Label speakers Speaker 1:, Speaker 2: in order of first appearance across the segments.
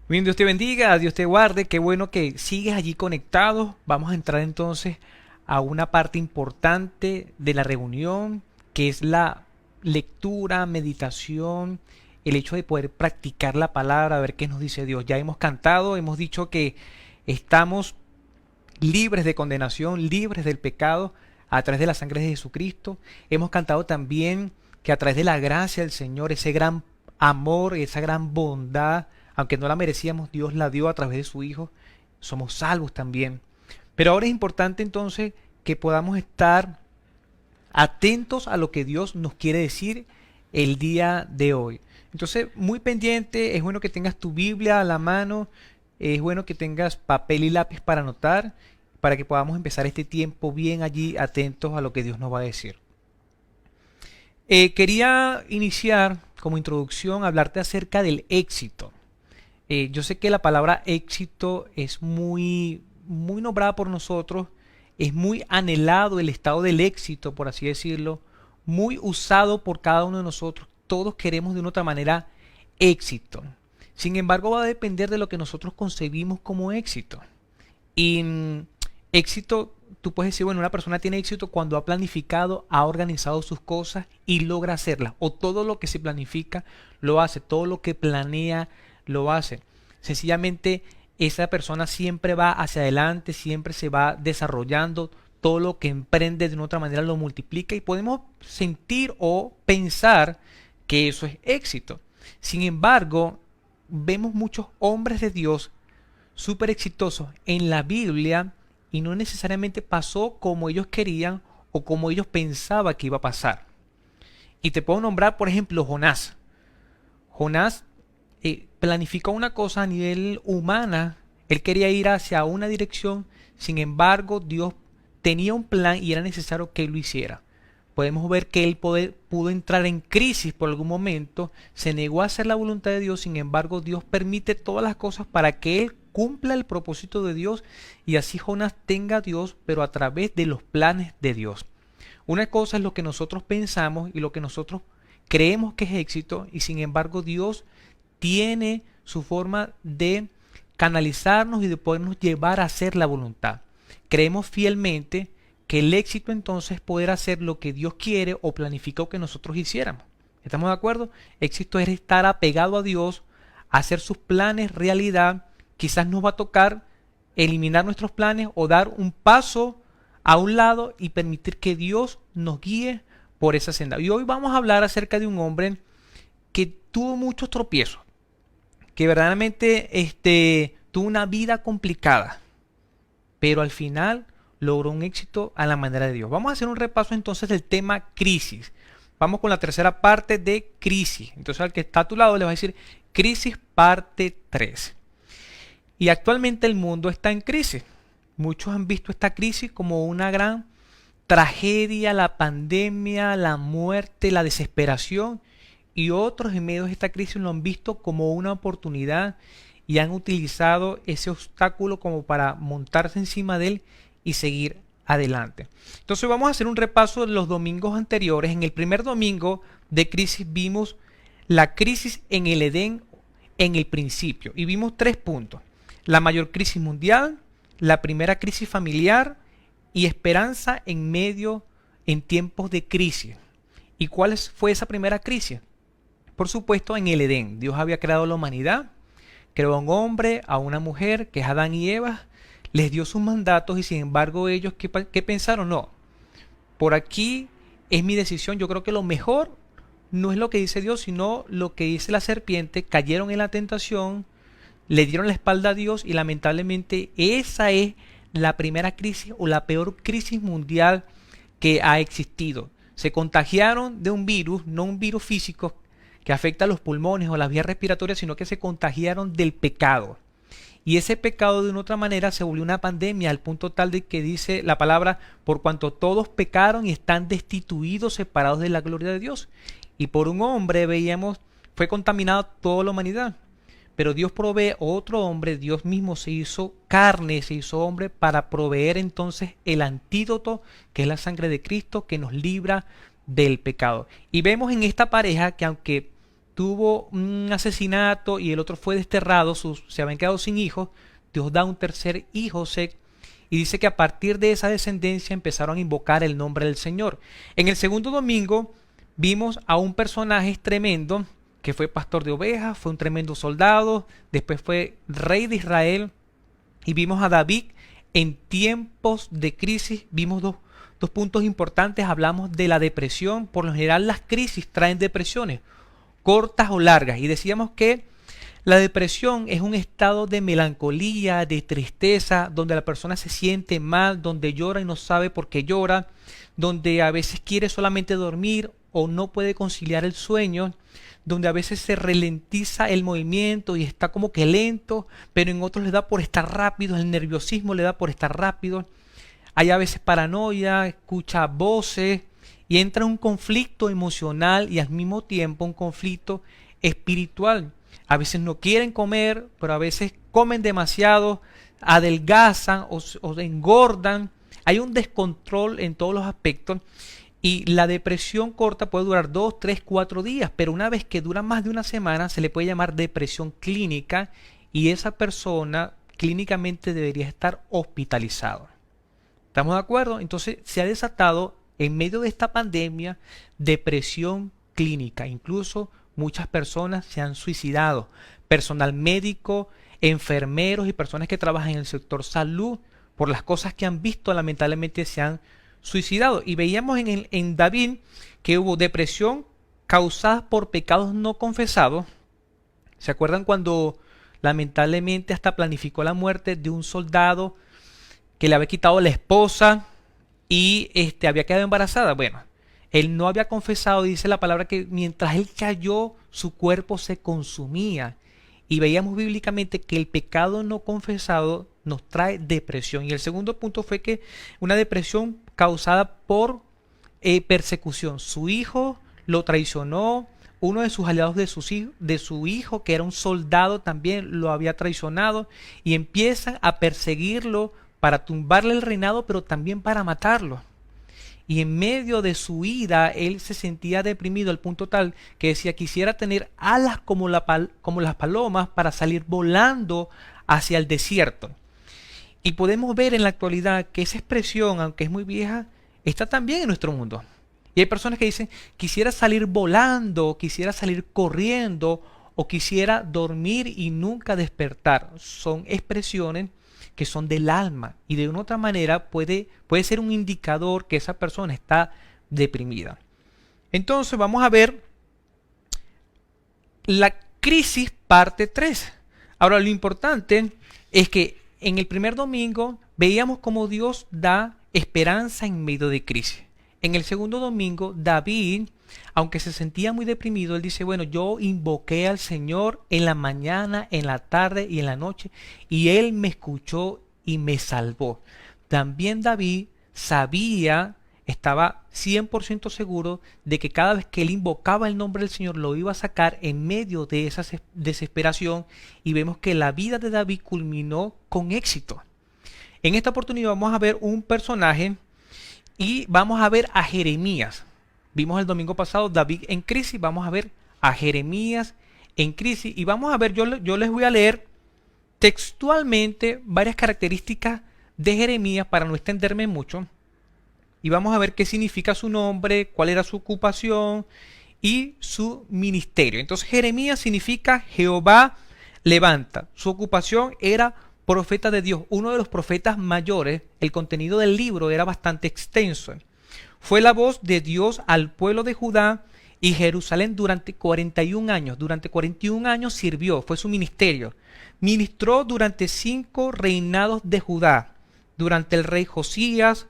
Speaker 1: Bien, Dios te bendiga, Dios te guarde, qué bueno que sigues allí conectado. Vamos a entrar entonces a una parte importante de la reunión, que es la lectura, meditación, el hecho de poder practicar la palabra, a ver qué nos dice Dios. Ya hemos cantado, hemos dicho que estamos libres de condenación, libres del pecado a través de la sangre de Jesucristo. Hemos cantado también que a través de la gracia del Señor, ese gran amor, esa gran bondad, aunque no la merecíamos, Dios la dio a través de su Hijo. Somos salvos también. Pero ahora es importante entonces que podamos estar atentos a lo que Dios nos quiere decir el día de hoy. Entonces, muy pendiente, es bueno que tengas tu Biblia a la mano, es bueno que tengas papel y lápiz para anotar, para que podamos empezar este tiempo bien allí atentos a lo que Dios nos va a decir. Quería iniciar como introducción a hablarte acerca del éxito. Yo sé que la palabra éxito es muy nombrada por nosotros, es muy anhelado el estado del éxito, por así decirlo, muy usado por cada uno de nosotros. Todos queremos de una otra manera éxito. Sin embargo, va a depender de lo que nosotros concebimos como éxito. Y éxito, tú puedes decir, bueno, una persona tiene éxito cuando ha planificado, ha organizado sus cosas y logra hacerlas. O todo lo que se planifica lo hace, todo lo que planea lo hace. Sencillamente esa persona siempre va hacia adelante, siempre se va desarrollando, todo lo que emprende de una otra manera lo multiplica y podemos sentir o pensar que eso es éxito. Sin embargo, vemos muchos hombres de Dios súper exitosos en la Biblia y no necesariamente pasó como ellos querían o como ellos pensaban que iba a pasar. Y te puedo nombrar, por ejemplo, Jonás. Jonás planificó una cosa a nivel humana. Él quería ir hacia una dirección, sin embargo, Dios tenía un plan y era necesario que él lo hiciera. Podemos ver que él pudo entrar en crisis por algún momento, se negó a hacer la voluntad de Dios, sin embargo, Dios permite todas las cosas para que él cumpla el propósito de Dios y así Jonás tenga a Dios, pero a través de los planes de Dios. Una cosa es lo que nosotros pensamos y lo que nosotros creemos que es éxito y sin embargo Dios tiene su forma de canalizarnos y de podernos llevar a hacer la voluntad. Creemos fielmente que el éxito entonces es poder hacer lo que Dios quiere o planificó que nosotros hiciéramos. ¿Estamos de acuerdo? Éxito es estar apegado a Dios, hacer sus planes realidad. Quizás nos va a tocar eliminar nuestros planes o dar un paso a un lado y permitir que Dios nos guíe por esa senda. Y hoy vamos a hablar acerca de un hombre que tuvo muchos tropiezos, que verdaderamente tuvo una vida complicada, pero al final logró un éxito a la manera de Dios. Vamos a hacer un repaso entonces del tema crisis. Vamos con la tercera parte de crisis. Entonces al que está a tu lado le va a decir crisis parte 3. Y actualmente el mundo está en crisis. Muchos han visto esta crisis como una gran tragedia, la pandemia, la muerte, la desesperación. Y otros en medio de esta crisis lo han visto como una oportunidad y han utilizado ese obstáculo como para montarse encima de él y seguir adelante. Entonces vamos a hacer un repaso de los domingos anteriores. En el primer domingo de crisis vimos la crisis en el Edén en el principio y vimos 3 puntos. La mayor crisis mundial, la primera crisis familiar y esperanza en medio en tiempos de crisis. ¿Y cuál fue esa primera crisis? Por supuesto, en el Edén. Dios había creado la humanidad, creó a un hombre, a una mujer, que es Adán y Eva, les dio sus mandatos y sin embargo ellos, ¿qué pensaron? No, por aquí es mi decisión, yo creo que lo mejor no es lo que dice Dios, sino lo que dice la serpiente, cayeron en la tentación, le dieron la espalda a Dios y lamentablemente esa es la primera crisis o la peor crisis mundial que ha existido. Se contagiaron de un virus, no un virus físico que afecta a los pulmones o las vías respiratorias, sino que se contagiaron del pecado. Y ese pecado de una otra manera se volvió una pandemia al punto tal de que dice la palabra, por cuanto todos pecaron y están destituidos, separados de la gloria de Dios. Y por un hombre veíamos, fue contaminada toda la humanidad. Pero Dios provee otro hombre, Dios mismo se hizo carne, se hizo hombre para proveer entonces el antídoto que es la sangre de Cristo que nos libra del pecado. Y vemos en esta pareja que aunque tuvo un asesinato y el otro fue desterrado, se habían quedado sin hijos, Dios da un tercer hijo, Seth, y dice que a partir de esa descendencia empezaron a invocar el nombre del Señor. En el segundo domingo vimos a un personaje tremendo que fue pastor de ovejas, fue un tremendo soldado, después fue rey de Israel, y vimos a David en tiempos de crisis. Vimos dos puntos importantes. Hablamos de la depresión. Por lo general las crisis traen depresiones, cortas o largas. Y decíamos que la depresión es un estado de melancolía, de tristeza, donde la persona se siente mal, donde llora y no sabe por qué llora, donde a veces quiere solamente dormir o no puede conciliar el sueño, donde a veces se ralentiza el movimiento y está como que lento, pero en otros le da por estar rápido, el nerviosismo le da por estar rápido. Hay a veces paranoia, escucha voces y entra en un conflicto emocional y al mismo tiempo un conflicto espiritual. A veces no quieren comer, pero a veces comen demasiado, adelgazan o engordan. Hay un descontrol en todos los aspectos. Y la depresión corta puede durar 2, 3, 4 días, pero una vez que dura más de una semana se le puede llamar depresión clínica y esa persona clínicamente debería estar hospitalizada. ¿Estamos de acuerdo? Entonces se ha desatado en medio de esta pandemia depresión clínica. Incluso muchas personas se han suicidado. Personal médico, enfermeros y personas que trabajan en el sector salud, por las cosas que han visto, lamentablemente se han suicidado. Y veíamos en David que hubo depresión causada por pecados no confesados. ¿Se acuerdan cuando lamentablemente hasta planificó la muerte de un soldado que le había quitado la esposa y había quedado embarazada? Bueno, él no había confesado, dice la palabra que mientras él cayó su cuerpo se consumía. Y veíamos bíblicamente que el pecado no confesado nos trae depresión. Y el segundo punto fue que una depresión causada por persecución. Su hijo lo traicionó, uno de sus aliados de su hijo, que era un soldado, también lo había traicionado, y empiezan a perseguirlo para tumbarle el reinado, pero también para matarlo. Y en medio de su ida, él se sentía deprimido al punto tal que decía, quisiera tener alas como las palomas para salir volando hacia el desierto. Y podemos ver en la actualidad que esa expresión, aunque es muy vieja, está también en nuestro mundo. Y hay personas que dicen, quisiera salir volando, quisiera salir corriendo, o quisiera dormir y nunca despertar. Son expresiones que son del alma y de una otra manera puede ser un indicador que esa persona está deprimida. Entonces vamos a ver la crisis parte 3. Ahora lo importante es que en el primer domingo veíamos cómo Dios da esperanza en medio de crisis. En el segundo domingo David, aunque se sentía muy deprimido, él dice, bueno, yo invoqué al Señor en la mañana, en la tarde y en la noche, y Él me escuchó y me salvó. También David estaba 100% seguro de que cada vez que él invocaba el nombre del Señor lo iba a sacar en medio de esa desesperación, y vemos que la vida de David culminó con éxito. En esta oportunidad vamos a ver un personaje y vamos a ver a Jeremías. Vimos el domingo pasado David en crisis, vamos a ver a Jeremías en crisis y vamos a ver, yo les voy a leer textualmente varias características de Jeremías para no extenderme mucho y vamos a ver qué significa su nombre, cuál era su ocupación y su ministerio. Entonces Jeremías significa Jehová levanta. Su ocupación era profeta de Dios, uno de los profetas mayores. El contenido del libro era bastante extenso. Fue la voz de Dios al pueblo de Judá y Jerusalén durante 41 años. Durante 41 años sirvió, fue su ministerio. Ministró durante 5 reinados de Judá, durante el rey Josías,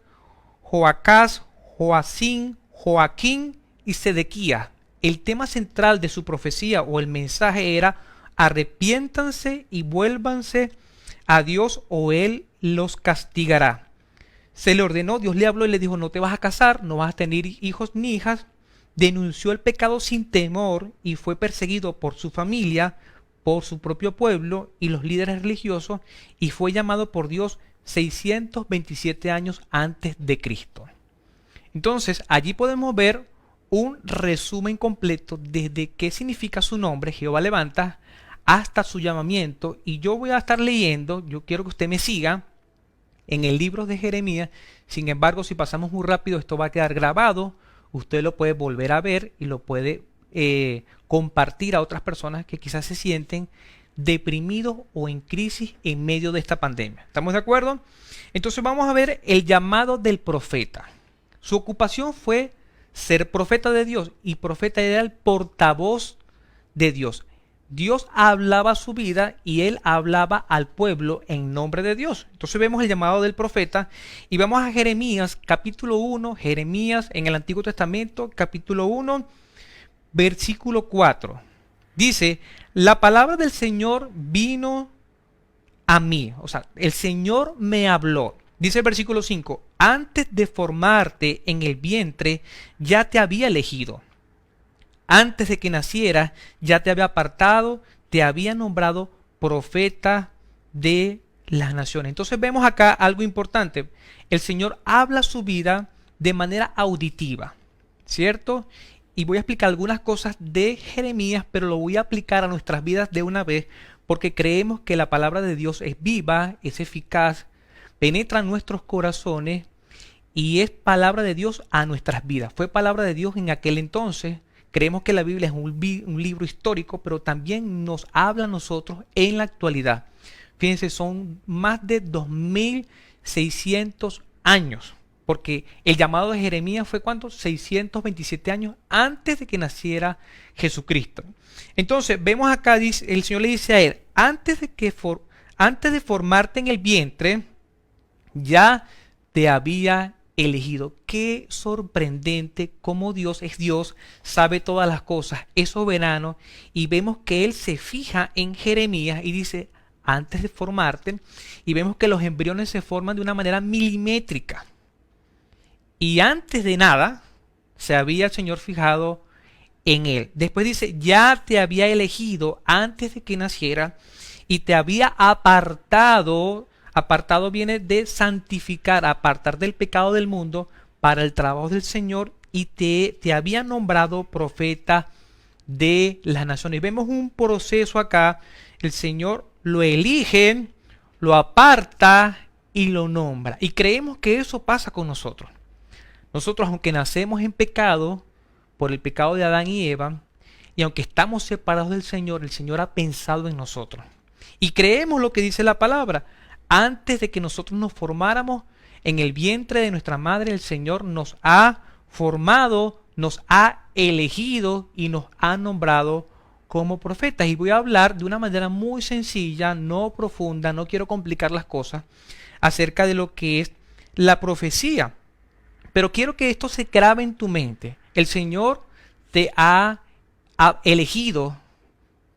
Speaker 1: Joacás, Joacín, Joaquín y Sedequías. El tema central de su profecía o el mensaje era: arrepiéntanse y vuélvanse a Dios o Él los castigará. Se le ordenó, Dios le habló y le dijo: no te vas a casar, no vas a tener hijos ni hijas. Denunció el pecado sin temor y fue perseguido por su familia, por su propio pueblo y los líderes religiosos, y fue llamado por Dios 627 años antes de Cristo. Entonces allí podemos ver un resumen completo desde qué significa su nombre, Jehová levanta, hasta su llamamiento. Y yo voy a estar leyendo, yo quiero que usted me siga en el libro de Jeremías. Sin embargo, si pasamos muy rápido, esto va a quedar grabado. Usted lo puede volver a ver y lo puede compartir a otras personas que quizás se sienten deprimidos o en crisis en medio de esta pandemia. ¿Estamos de acuerdo? Entonces vamos a ver el llamado del profeta. Su ocupación fue ser profeta de Dios, y profeta era el portavoz de Dios. Dios hablaba su vida y él hablaba al pueblo en nombre de Dios. Entonces vemos el llamado del profeta y vamos a Jeremías capítulo 1, Jeremías en el Antiguo Testamento capítulo 1, versículo 4. Dice, la palabra del Señor vino a mí, o sea, el Señor me habló. Dice el versículo 5, antes de formarte en el vientre ya te había elegido. Antes de que nacieras ya te había apartado, te había nombrado profeta de las naciones. Entonces vemos acá algo importante. El Señor habla su vida de manera auditiva, ¿cierto? Y voy a explicar algunas cosas de Jeremías, pero lo voy a aplicar a nuestras vidas de una vez, porque creemos que la palabra de Dios es viva, es eficaz, penetra en nuestros corazones y es palabra de Dios a nuestras vidas. Fue palabra de Dios en aquel entonces. Creemos que la Biblia es un libro histórico, pero también nos habla a nosotros en la actualidad. Fíjense, son más de 2600 años, porque el llamado de Jeremías fue ¿cuánto? 627 años antes de que naciera Jesucristo. Entonces, vemos acá, el Señor le dice a él, antes de formarte en el vientre, ya te había elegido. Qué sorprendente cómo Dios es Dios, sabe todas las cosas, es soberano, y vemos que Él se fija en Jeremías y dice, antes de formarte, y vemos que los embriones se forman de una manera milimétrica. Y antes de nada, se había el Señor fijado en Él. Después dice, ya te había elegido antes de que naciera, y te había apartado. Apartado viene de santificar, apartar del pecado del mundo para el trabajo del Señor, y te había nombrado profeta de las naciones. Vemos un proceso acá, el Señor lo elige, lo aparta y lo nombra. Y creemos que eso pasa con nosotros. Nosotros, aunque nacemos en pecado, por el pecado de Adán y Eva, y aunque estamos separados del Señor, el Señor ha pensado en nosotros. Y creemos lo que dice la palabra. Antes de que nosotros nos formáramos en el vientre de nuestra madre, el Señor nos ha formado, nos ha elegido y nos ha nombrado como profetas. Y voy a hablar de una manera muy sencilla, no profunda, no quiero complicar las cosas, acerca de lo que es la profecía. Pero quiero que esto se grabe en tu mente. El Señor te ha elegido,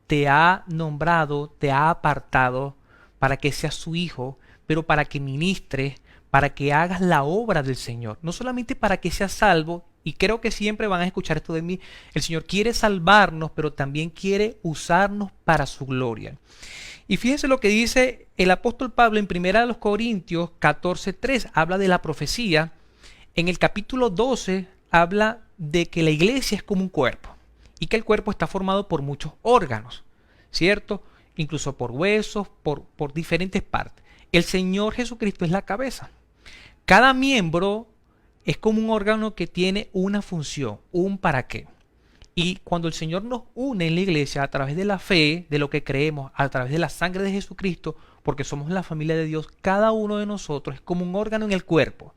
Speaker 1: te ha nombrado, te ha apartado para que seas su hijo, pero para que ministres, para que hagas la obra del Señor. No solamente para que seas salvo, y creo que siempre van a escuchar esto de mí, el Señor quiere salvarnos, pero también quiere usarnos para su gloria. Y fíjense lo que dice el apóstol Pablo en 1 Corintios 14:3, habla de la profecía. En el capítulo 12 habla de que la iglesia es como un cuerpo, y que el cuerpo está formado por muchos órganos, ¿cierto? Incluso por huesos, por diferentes partes. El Señor Jesucristo es la cabeza. Cada miembro es como un órgano que tiene una función, un para qué. Y cuando el Señor nos une en la iglesia a través de la fe, de lo que creemos, a través de la sangre de Jesucristo, porque somos la familia de Dios, cada uno de nosotros es como un órgano en el cuerpo.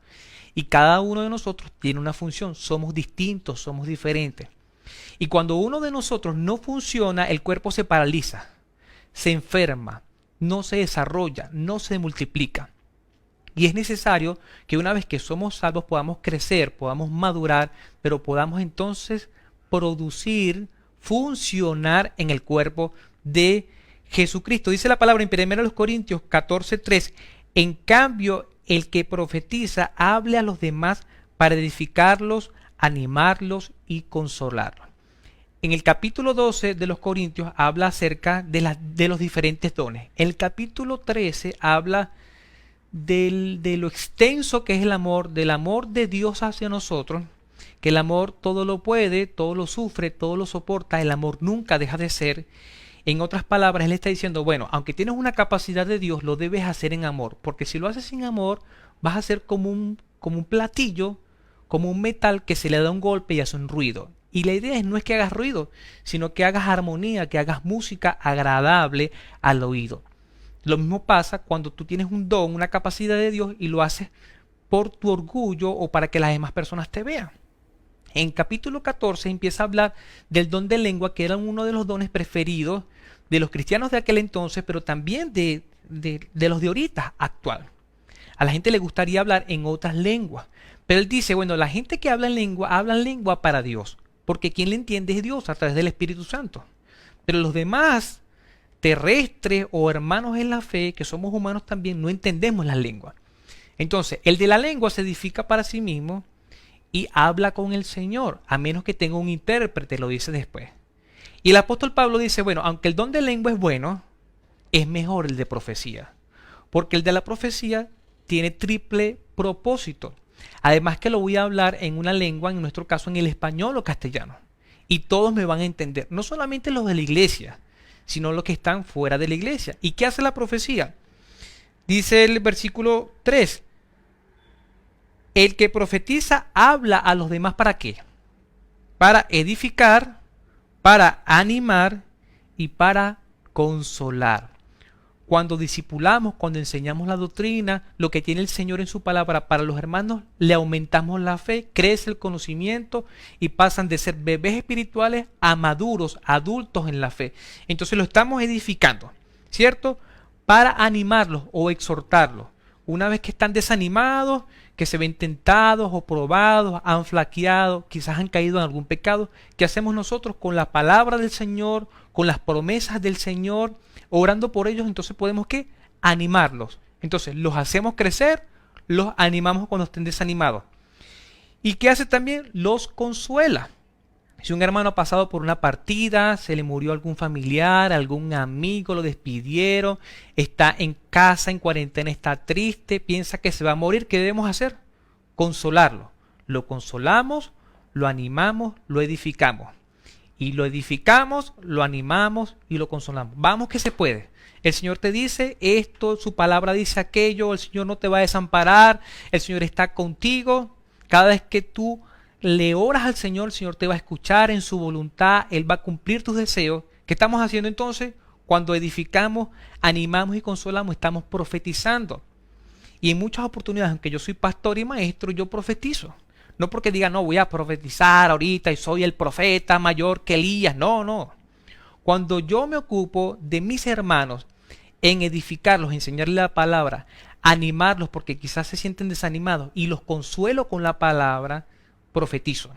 Speaker 1: Y cada uno de nosotros tiene una función. Somos distintos, somos diferentes. Y cuando uno de nosotros no funciona, el cuerpo se paraliza, se enferma, no se desarrolla, no se multiplica. Y es necesario que una vez que somos salvos podamos crecer, podamos madurar, pero podamos entonces producir, funcionar en el cuerpo de Jesucristo. Dice la palabra en 1 Corintios 14:3, en cambio el que profetiza hable a los demás para edificarlos, animarlos y consolarlos. En el capítulo 12 de los Corintios habla acerca de los diferentes dones. El capítulo 13 habla de lo extenso que es el amor, del amor de Dios hacia nosotros, que el amor todo lo puede, todo lo sufre, todo lo soporta, el amor nunca deja de ser. En otras palabras, él está diciendo, bueno, aunque tienes una capacidad de Dios, lo debes hacer en amor, porque si lo haces sin amor, vas a ser como un platillo, como un metal que se le da un golpe y hace un ruido. Y la idea no es que hagas ruido, sino que hagas armonía, que hagas música agradable al oído. Lo mismo pasa cuando tú tienes un don, una capacidad de Dios y lo haces por tu orgullo o para que las demás personas te vean. En capítulo 14 empieza a hablar del don de lengua, que era uno de los dones preferidos de los cristianos de aquel entonces, pero también de los de ahorita, actual. A la gente le gustaría hablar en otras lenguas. Pero él dice, bueno, la gente que habla en lengua para Dios, porque quien le entiende es Dios a través del Espíritu Santo. Pero los demás, terrestres o hermanos en la fe, que somos humanos también, no entendemos las lenguas. Entonces, el de la lengua se edifica para sí mismo y habla con el Señor, a menos que tenga un intérprete, lo dice después. Y el apóstol Pablo dice, bueno, aunque el don de lengua es bueno, es mejor el de profecía, porque el de la profecía tiene triple propósito. Además que lo voy a hablar en una lengua, en nuestro caso en el español o castellano, y todos me van a entender, no solamente los de la iglesia, sino los que están fuera de la iglesia. ¿Y qué hace la profecía? Dice el versículo 3, el que profetiza habla a los demás ¿para qué? Para edificar, para animar y para consolar. Cuando discipulamos, cuando enseñamos la doctrina, lo que tiene el Señor en su palabra para los hermanos, le aumentamos la fe, crece el conocimiento y pasan de ser bebés espirituales a maduros, adultos en la fe. Entonces lo estamos edificando, ¿cierto? Para animarlos o exhortarlos. Una vez que están desanimados, que se ven tentados o probados, han flaqueado, quizás han caído en algún pecado, ¿qué hacemos nosotros con la palabra del Señor, con las promesas del Señor, orando por ellos? Entonces podemos ¿qué? Animarlos. Entonces los hacemos crecer, los animamos cuando estén desanimados. ¿Y qué hace también? Los consuela. Si un hermano ha pasado por una partida, se le murió algún familiar, algún amigo, lo despidieron, está en casa, en cuarentena, está triste, piensa que se va a morir, ¿qué debemos hacer? Consolarlo. Lo consolamos, lo animamos, lo edificamos. Y lo edificamos, lo animamos y lo consolamos. Vamos que se puede. El Señor te dice esto, su palabra dice aquello, el Señor no te va a desamparar, el Señor está contigo. Cada vez que tú le oras al Señor, el Señor te va a escuchar en su voluntad, Él va a cumplir tus deseos. ¿Qué estamos haciendo entonces? Cuando edificamos, animamos y consolamos, estamos profetizando. Y en muchas oportunidades, aunque yo soy pastor y maestro, yo profetizo. No porque diga, no, voy a profetizar ahorita y soy el profeta mayor que Elías. No, no. Cuando yo me ocupo de mis hermanos en edificarlos, enseñarles la palabra, animarlos porque quizás se sienten desanimados y los consuelo con la palabra, profetizo.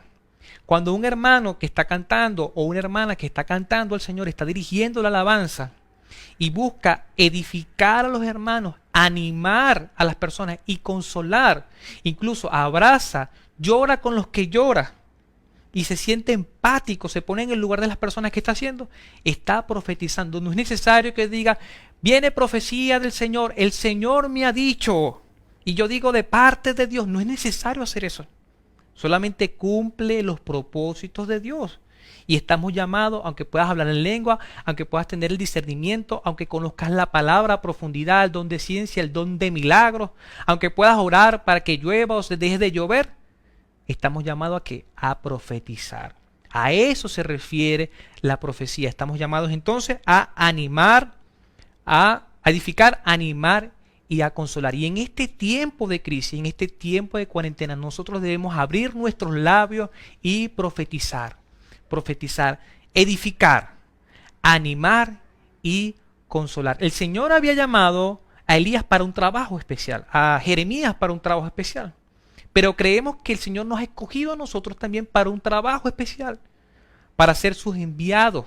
Speaker 1: Cuando un hermano que está cantando o una hermana que está cantando al Señor está dirigiendo la alabanza y busca edificar a los hermanos, animar a las personas y consolar, incluso abraza, llora con los que llora y se siente empático, se pone en el lugar de las personas que está haciendo, está profetizando. No es necesario que diga, viene profecía del Señor, el Señor me ha dicho y yo digo de parte de Dios. No es necesario hacer eso. Solamente cumple los propósitos de Dios. Y estamos llamados, aunque puedas hablar en lengua, aunque puedas tener el discernimiento, aunque conozcas la palabra a profundidad, el don de ciencia, el don de milagros, aunque puedas orar para que llueva o se deje de llover, estamos llamados a ¿qué? A profetizar. A eso se refiere la profecía. Estamos llamados entonces a animar, a edificar, animar y a consolar. Y en este tiempo de crisis, en este tiempo de cuarentena, nosotros debemos abrir nuestros labios y profetizar. Profetizar, edificar, animar y consolar. El Señor había llamado a Elías para un trabajo especial, a Jeremías para un trabajo especial. Pero creemos que el Señor nos ha escogido a nosotros también para un trabajo especial, para ser sus enviados,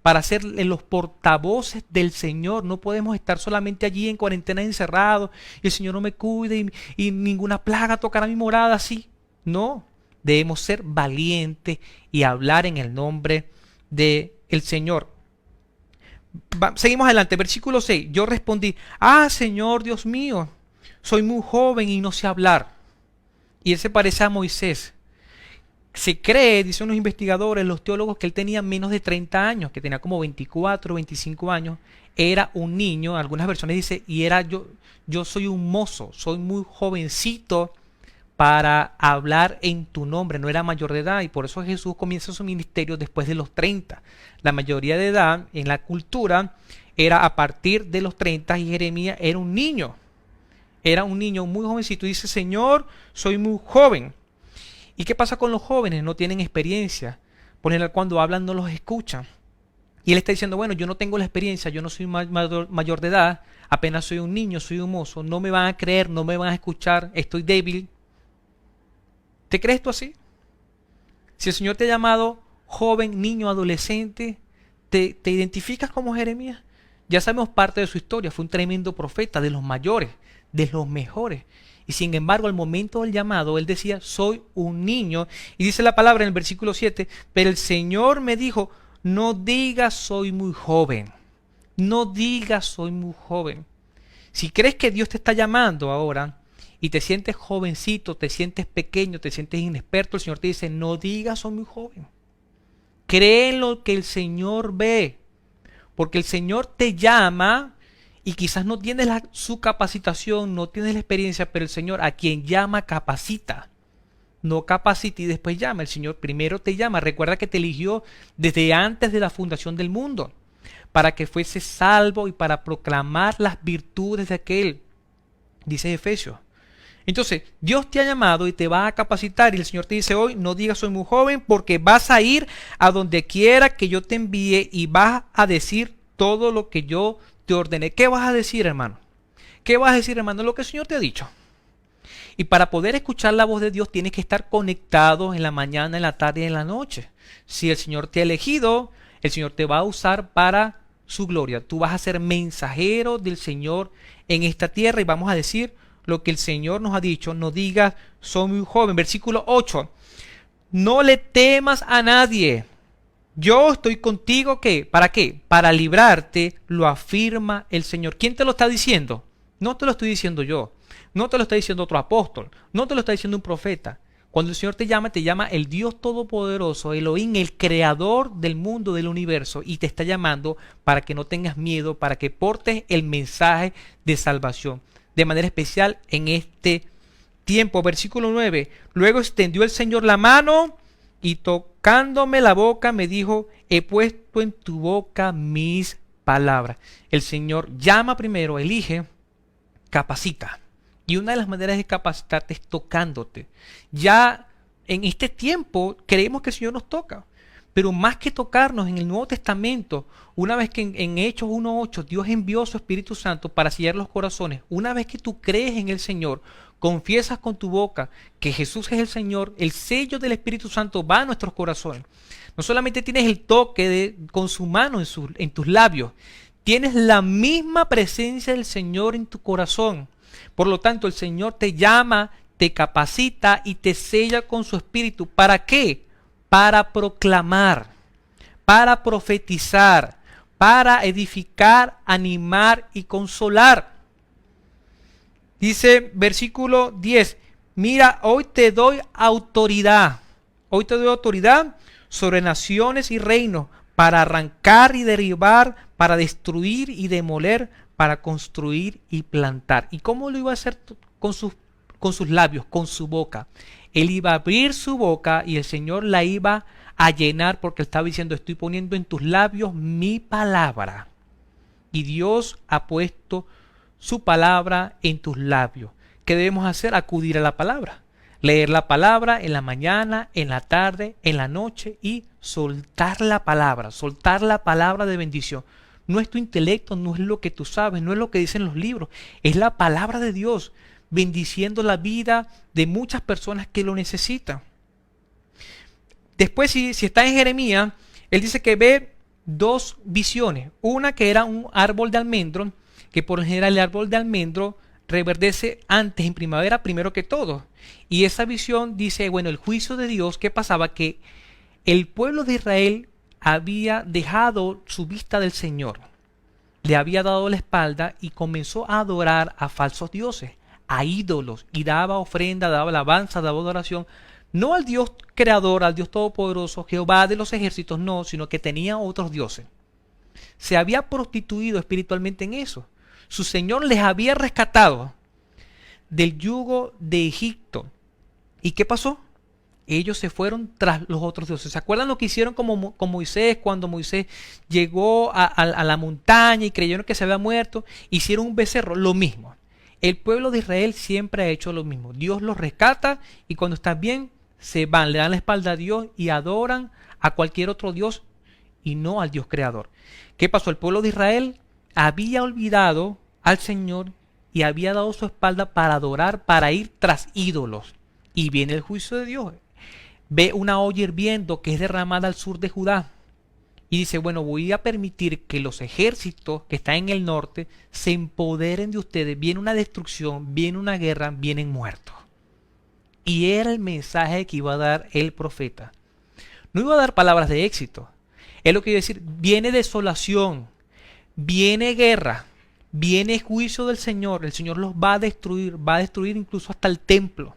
Speaker 1: para ser los portavoces del Señor. No podemos estar solamente allí en cuarentena encerrados y el Señor no me cuide y ninguna plaga tocará mi morada así. No, debemos ser valientes y hablar en el nombre del Señor. Seguimos adelante, versículo 6. Yo respondí, Señor Dios mío, soy muy joven y no sé hablar. Y él se parece a Moisés. Se cree, dicen los investigadores, los teólogos, que él tenía menos de 30 años, que tenía como 24, 25 años. Era un niño, algunas versiones dicen, y era yo soy un mozo, soy muy jovencito para hablar en tu nombre, no era mayor de edad, y por eso Jesús comienza su ministerio después de los 30. La mayoría de edad en la cultura era a partir de los 30 y Jeremías era un niño muy jovencito y dice, Señor, soy muy joven. ¿Y qué pasa con los jóvenes? No tienen experiencia, por ejemplo, cuando hablan no los escuchan. Y él está diciendo, bueno, yo no tengo la experiencia, yo no soy mayor de edad, apenas soy un niño, soy un mozo, no me van a creer, no me van a escuchar, estoy débil. ¿Te crees tú así? Si el Señor te ha llamado joven, niño, adolescente, ¿te identificas como Jeremías? Ya sabemos parte de su historia, fue un tremendo profeta, de los mayores, de los mejores. Y sin embargo, al momento del llamado, él decía, soy un niño. Y dice la palabra en el versículo 7, pero el Señor me dijo, no digas soy muy joven. No digas soy muy joven. Si crees que Dios te está llamando ahora y te sientes jovencito, te sientes pequeño, te sientes inexperto, el Señor te dice, no digas soy muy joven. Cree en lo que el Señor ve. Porque el Señor te llama y quizás no tienes su capacitación, no tienes la experiencia, pero el Señor a quien llama capacita. No capacita y después llama. El Señor primero te llama. Recuerda que te eligió desde antes de la fundación del mundo para que fuese salvo y para proclamar las virtudes de aquel, dice Efesios. Entonces, Dios te ha llamado y te va a capacitar y el Señor te dice hoy, no digas soy muy joven porque vas a ir a donde quiera que yo te envíe y vas a decir todo lo que yo te ordené. ¿Qué vas a decir, hermano? ¿Qué vas a decir, hermano? Lo que el Señor te ha dicho. Y para poder escuchar la voz de Dios tienes que estar conectado en la mañana, en la tarde y en la noche. Si el Señor te ha elegido, el Señor te va a usar para su gloria. Tú vas a ser mensajero del Señor en esta tierra y vamos a decir lo que el Señor nos ha dicho. No digas, soy muy joven. Versículo 8. No le temas a nadie. Yo estoy contigo, ¿qué? ¿Para qué? Para librarte, lo afirma el Señor. ¿Quién te lo está diciendo? No te lo estoy diciendo yo. No te lo está diciendo otro apóstol. No te lo está diciendo un profeta. Cuando el Señor te llama el Dios Todopoderoso, Elohim, el creador del mundo, del universo, y te está llamando para que no tengas miedo, para que portes el mensaje de salvación. De manera especial en este tiempo. Versículo 9. Luego extendió el Señor la mano y tocándome la boca me dijo, he puesto en tu boca mis palabras. El Señor llama primero, elige, capacita. Y una de las maneras de capacitarte es tocándote. Ya en este tiempo creemos que el Señor nos toca. Pero más que tocarnos en el Nuevo Testamento, una vez que en Hechos 1.8 Dios envió su Espíritu Santo para sellar los corazones, una vez que tú crees en el Señor, confiesas con tu boca que Jesús es el Señor, el sello del Espíritu Santo va a nuestros corazones. No solamente tienes el toque con su mano en tus labios, tienes la misma presencia del Señor en tu corazón. Por lo tanto, el Señor te llama, te capacita y te sella con su Espíritu. ¿Para qué? Para proclamar, para profetizar, para edificar, animar y consolar. Dice versículo 10, mira, hoy te doy autoridad sobre naciones y reinos para arrancar y derribar, para destruir y demoler, para construir y plantar. ¿Y cómo lo iba a hacer con sus labios, con su boca? Él iba a abrir su boca y el Señor la iba a llenar porque él estaba diciendo, estoy poniendo en tus labios mi palabra. Y Dios ha puesto su palabra en tus labios. ¿Qué debemos hacer? Acudir a la palabra. Leer la palabra en la mañana, en la tarde, en la noche y soltar la palabra de bendición. No es tu intelecto, no es lo que tú sabes, no es lo que dicen los libros, es la palabra de Dios, bendiciendo la vida de muchas personas que lo necesitan. Después, si está en Jeremías, él dice que ve dos visiones. Una que era un árbol de almendro, que por lo general el árbol de almendro reverdece antes, en primavera, primero que todo. Y esa visión dice, bueno, el juicio de Dios, ¿qué pasaba? Que el pueblo de Israel había dejado su vista del Señor, le había dado la espalda y comenzó a adorar a falsos dioses, a ídolos, y daba ofrenda, daba alabanza, daba adoración, no al Dios creador, al Dios todopoderoso, Jehová de los ejércitos, no, sino que tenía otros dioses. Se había prostituido espiritualmente en eso. Su Señor les había rescatado del yugo de Egipto. ¿Y qué pasó? Ellos se fueron tras los otros dioses. ¿Se acuerdan lo que hicieron con Moisés cuando Moisés llegó a la montaña y creyeron que se había muerto? Hicieron un becerro, lo mismo. El pueblo de Israel siempre ha hecho lo mismo. Dios los rescata y cuando están bien se van, le dan la espalda a Dios y adoran a cualquier otro Dios y no al Dios creador. ¿Qué pasó? El pueblo de Israel había olvidado al Señor y había dado su espalda para adorar, para ir tras ídolos. Y viene el juicio de Dios. Ve una olla hirviendo que es derramada al sur de Judá. Y dice, bueno, voy a permitir que los ejércitos que están en el norte se empoderen de ustedes. Viene una destrucción, viene una guerra, vienen muertos. Y era el mensaje que iba a dar el profeta. No iba a dar palabras de éxito. Es lo que iba a decir, viene desolación, viene guerra, viene juicio del Señor. El Señor los va a destruir incluso hasta el templo.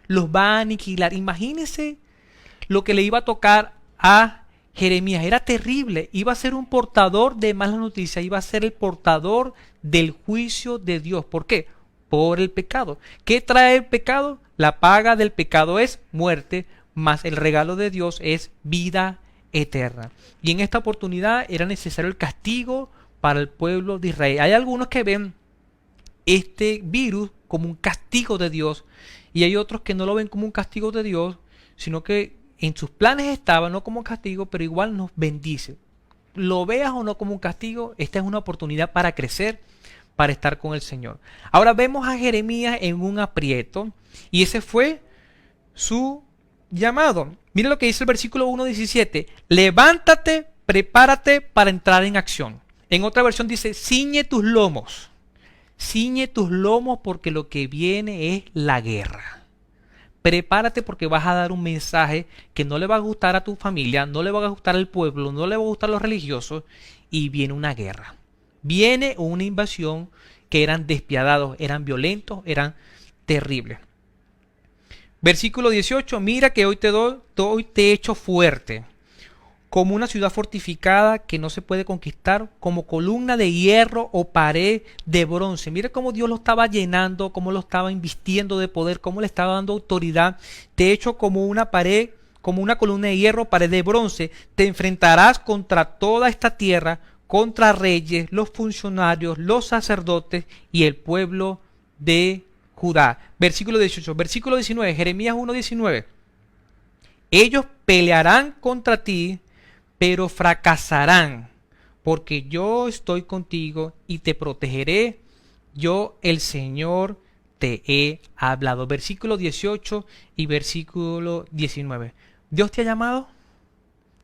Speaker 1: Los va a aniquilar. Imagínense lo que le iba a tocar a Jeremías. Era terrible. Iba a ser un portador de malas noticias. Iba a ser el portador del juicio de Dios. ¿Por qué? Por el pecado. ¿Qué trae el pecado? La paga del pecado es muerte, mas el regalo de Dios es vida eterna. Y en esta oportunidad era necesario el castigo para el pueblo de Israel. Hay algunos que ven este virus como un castigo de Dios y hay otros que no lo ven como un castigo de Dios, sino que en sus planes estaba no como castigo, pero igual nos bendice. Lo veas o no como un castigo, esta es una oportunidad para crecer, para estar con el Señor. Ahora vemos a Jeremías en un aprieto y ese fue su llamado. Mira lo que dice el versículo 1:17. Levántate, prepárate para entrar en acción. En otra versión dice, ciñe tus lomos. Ciñe tus lomos porque lo que viene es la guerra. Prepárate porque vas a dar un mensaje que no le va a gustar a tu familia, no le va a gustar al pueblo, no le va a gustar a los religiosos y viene una guerra. Viene una invasión que eran despiadados, eran violentos, eran terribles. Versículo 18, mira que hoy te he hecho fuerte, como una ciudad fortificada que no se puede conquistar, como columna de hierro o pared de bronce. Mira cómo Dios lo estaba llenando, cómo lo estaba invistiendo de poder, cómo le estaba dando autoridad. Te he hecho como una pared, como una columna de hierro, pared de bronce. Te enfrentarás contra toda esta tierra, contra reyes, los funcionarios, los sacerdotes y el pueblo de Judá. Versículo 18. Versículo 19. Jeremías 1:19. Ellos pelearán contra ti, pero fracasarán, porque yo estoy contigo y te protegeré. Yo, el Señor, te he hablado. Versículo 18 y versículo 19. ¿Dios te ha llamado?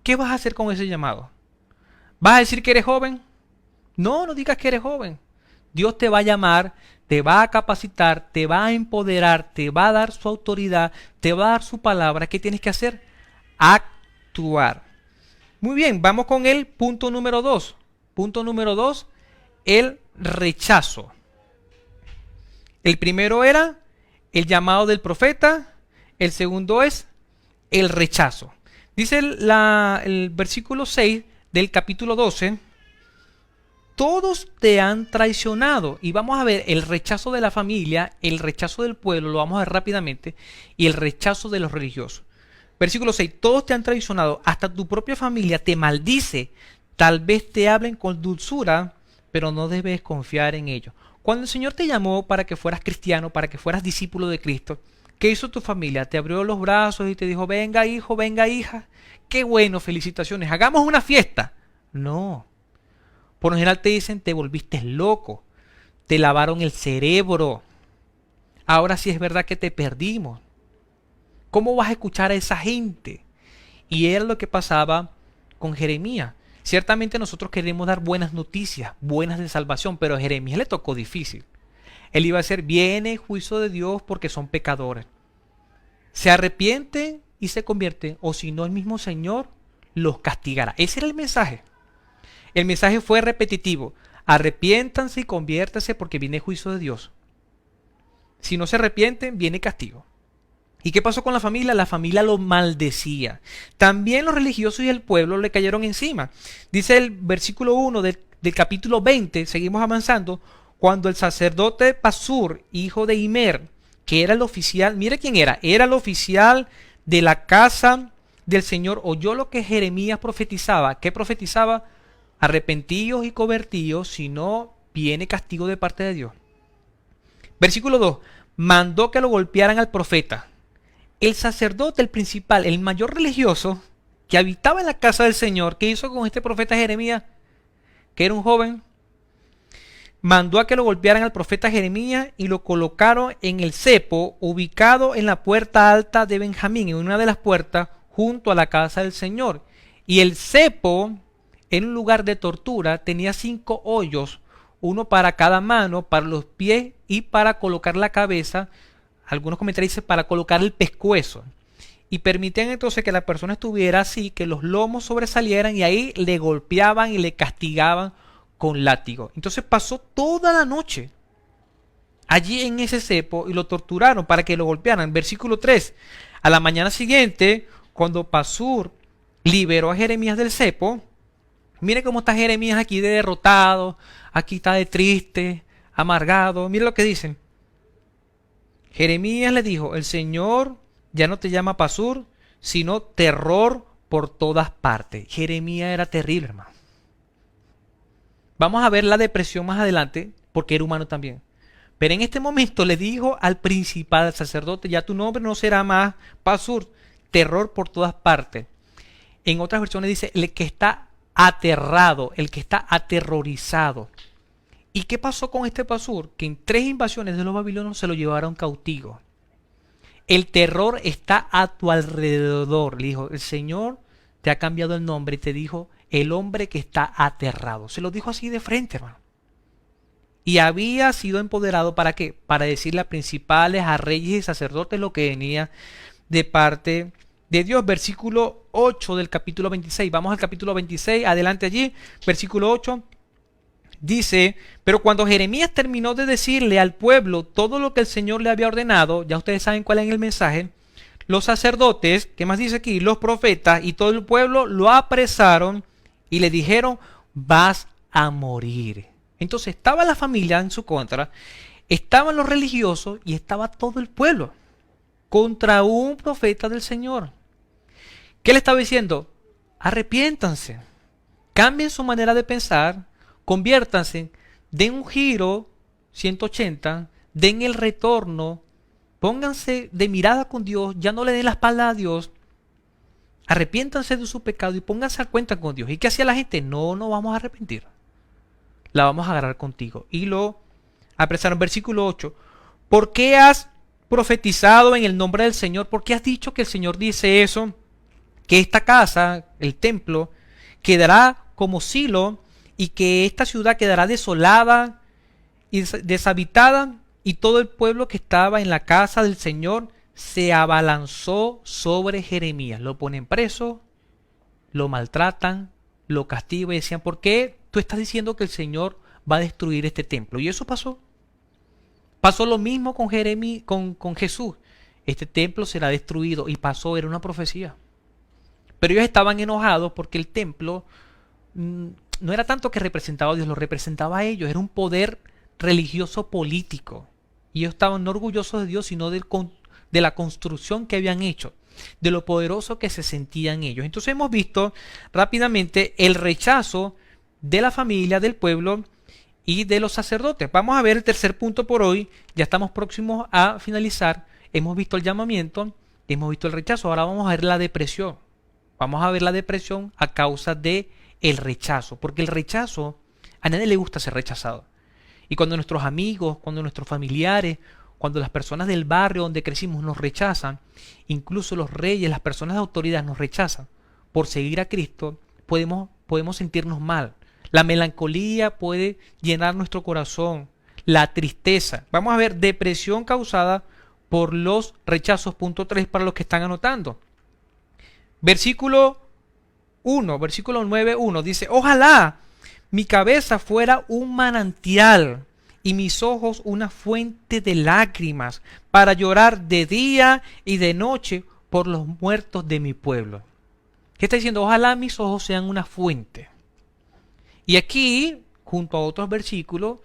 Speaker 1: ¿Qué vas a hacer con ese llamado? ¿Vas a decir que eres joven? No, no digas que eres joven. Dios te va a llamar, te va a capacitar, te va a empoderar, te va a dar su autoridad, te va a dar su palabra. ¿Qué tienes que hacer? Actuar. Muy bien, vamos con el punto número 2. Punto número 2, el rechazo. El primero era el llamado del profeta, el segundo es el rechazo. Dice el versículo 6 del capítulo 12, todos te han traicionado. Y vamos a ver el rechazo de la familia, el rechazo del pueblo, lo vamos a ver rápidamente, y el rechazo de los religiosos. Versículo 6, todos te han traicionado, hasta tu propia familia te maldice. Tal vez te hablen con dulzura, pero no debes confiar en ellos. Cuando el Señor te llamó para que fueras cristiano, para que fueras discípulo de Cristo, ¿qué hizo tu familia? Te abrió los brazos y te dijo, venga hijo, venga hija. Qué bueno, felicitaciones, hagamos una fiesta. No. Por lo general te dicen, te volviste loco, te lavaron el cerebro. Ahora sí es verdad que te perdimos. ¿Cómo vas a escuchar a esa gente? Y era lo que pasaba con Jeremías. Ciertamente nosotros queremos dar buenas noticias, buenas de salvación, pero a Jeremías le tocó difícil. Él iba a decir, viene juicio de Dios porque son pecadores. Se arrepienten y se convierten, o si no el mismo Señor los castigará. Ese era el mensaje. El mensaje fue repetitivo. Arrepiéntanse y conviértanse porque viene juicio de Dios. Si no se arrepienten, viene castigo. ¿Y qué pasó con la familia? La familia lo maldecía. También los religiosos y el pueblo le cayeron encima. Dice el versículo 1 del capítulo 20, seguimos avanzando, cuando el sacerdote Pasur, hijo de Imer, que era el oficial, mire quién era el oficial de la casa del Señor, oyó lo que Jeremías profetizaba. ¿Qué profetizaba? Arrepentíos y convertíos, si no viene castigo de parte de Dios. Versículo 2, mandó que lo golpearan al profeta. El sacerdote, el principal, el mayor religioso, que habitaba en la casa del Señor, ¿qué hizo con este profeta Jeremías? Que era un joven, mandó a que lo golpearan al profeta Jeremías y lo colocaron en el cepo, ubicado en la puerta alta de Benjamín, en una de las puertas, junto a la casa del Señor. Y el cepo, en un lugar de tortura, tenía 5 hoyos, uno para cada mano, para los pies y para colocar la cabeza. Algunos comentarios dicen para colocar el pescuezo. Y permitían entonces que la persona estuviera así, que los lomos sobresalieran y ahí le golpeaban y le castigaban con látigo. Entonces pasó toda la noche allí en ese cepo y lo torturaron para que lo golpearan. Versículo 3. A la mañana siguiente, cuando Pasur liberó a Jeremías del cepo, mire cómo está Jeremías aquí de derrotado, aquí está de triste, amargado. Mire lo que dicen. Jeremías le dijo, el Señor ya no te llama Pasur, sino terror por todas partes. Jeremías era terrible, hermano. Vamos a ver la depresión más adelante, porque era humano también. Pero en este momento le dijo al principal, al sacerdote, ya tu nombre no será más Pasur, terror por todas partes. En otras versiones dice, el que está aterrado, el que está aterrorizado. ¿Y qué pasó con este Pasur? Que en 3 invasiones de los babilonios se lo llevaron cautivo. El terror está a tu alrededor. Le dijo, el Señor te ha cambiado el nombre y te dijo, el hombre que está aterrado. Se lo dijo así de frente, hermano. Y había sido empoderado ¿para qué? Para decirle a principales, a reyes y sacerdotes lo que venía de parte de Dios. Versículo 8 del capítulo 26. Vamos al capítulo 26, adelante allí. Versículo 8. Dice, pero cuando Jeremías terminó de decirle al pueblo todo lo que el Señor le había ordenado, ya ustedes saben cuál es el mensaje, los sacerdotes, ¿qué más dice aquí? Los profetas y todo el pueblo lo apresaron y le dijeron, vas a morir. Entonces estaba la familia en su contra, estaban los religiosos y estaba todo el pueblo contra un profeta del Señor. ¿Qué le estaba diciendo? Arrepiéntanse, cambien su manera de pensar, conviértanse, den un giro 180, den el retorno, pónganse de mirada con Dios, ya no le den la espalda a Dios, arrepiéntanse de su pecado y pónganse a cuenta con Dios. ¿Y qué hacía la gente? No nos vamos a arrepentir, la vamos a agarrar contigo. Y lo apresaron. Versículo 8. ¿Por qué has profetizado en el nombre del Señor? ¿Por qué has dicho que el Señor dice eso? Que esta casa, el templo, quedará como Silo y que esta ciudad quedará desolada y deshabitada, y todo el pueblo que estaba en la casa del Señor se abalanzó sobre Jeremías. Lo ponen preso, lo maltratan, lo castigan y decían, ¿por qué tú estás diciendo que el Señor va a destruir este templo? Y eso pasó. Pasó lo mismo con con Jesús. Este templo será destruido, y pasó, era una profecía. Pero ellos estaban enojados porque el templo no era tanto que representaba a Dios, lo representaba a ellos. Era un poder religioso político. Y ellos estaban no orgullosos de Dios, sino de la construcción que habían hecho, de lo poderoso que se sentían ellos. Entonces hemos visto rápidamente el rechazo de la familia, del pueblo y de los sacerdotes. Vamos a ver el tercer punto por hoy. Ya estamos próximos a finalizar. Hemos visto el llamamiento, hemos visto el rechazo. Ahora vamos a ver la depresión. Vamos a ver la depresión a causa de el rechazo, porque el rechazo, a nadie le gusta ser rechazado. Y cuando nuestros amigos, cuando nuestros familiares, cuando las personas del barrio donde crecimos nos rechazan, incluso los reyes, las personas de autoridad nos rechazan por seguir a Cristo, podemos sentirnos mal. La melancolía puede llenar nuestro corazón, la tristeza. Vamos a ver depresión causada por los rechazos. Punto 3 para los que están anotando. Versículo 9:1 dice, ojalá mi cabeza fuera un manantial y mis ojos una fuente de lágrimas, para llorar de día y de noche por los muertos de mi pueblo. ¿Qué está diciendo? Ojalá mis ojos sean una fuente. Y aquí, junto a otros versículos,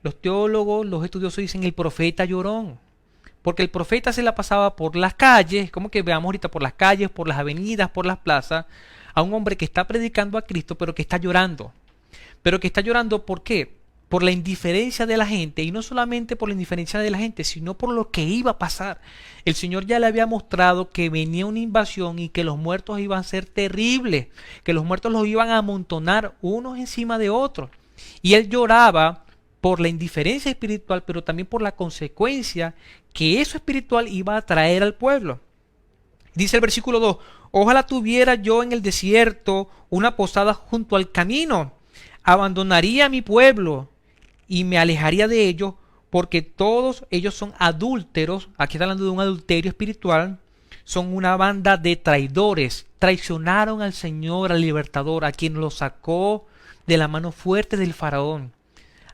Speaker 1: los teólogos, los estudiosos dicen el profeta llorón. Porque el profeta se la pasaba por las calles, como que veamos ahorita por las calles, por las avenidas, por las plazas, a un hombre que está predicando a Cristo, pero que está llorando. Pero que está llorando, ¿por qué? Por la indiferencia de la gente, y no solamente por la indiferencia de la gente, sino por lo que iba a pasar. El Señor ya le había mostrado que venía una invasión y que los muertos iban a ser terribles, que los muertos los iban a amontonar unos encima de otros. Y él lloraba por la indiferencia espiritual, pero también por la consecuencia que eso espiritual iba a traer al pueblo. Dice el versículo 2, ojalá tuviera yo en el desierto una posada junto al camino, abandonaría mi pueblo y me alejaría de ellos, porque todos ellos son adúlteros. Aquí está hablando de un adulterio espiritual. Son una banda de traidores. Traicionaron al Señor, al libertador, a quien lo sacó de la mano fuerte del faraón.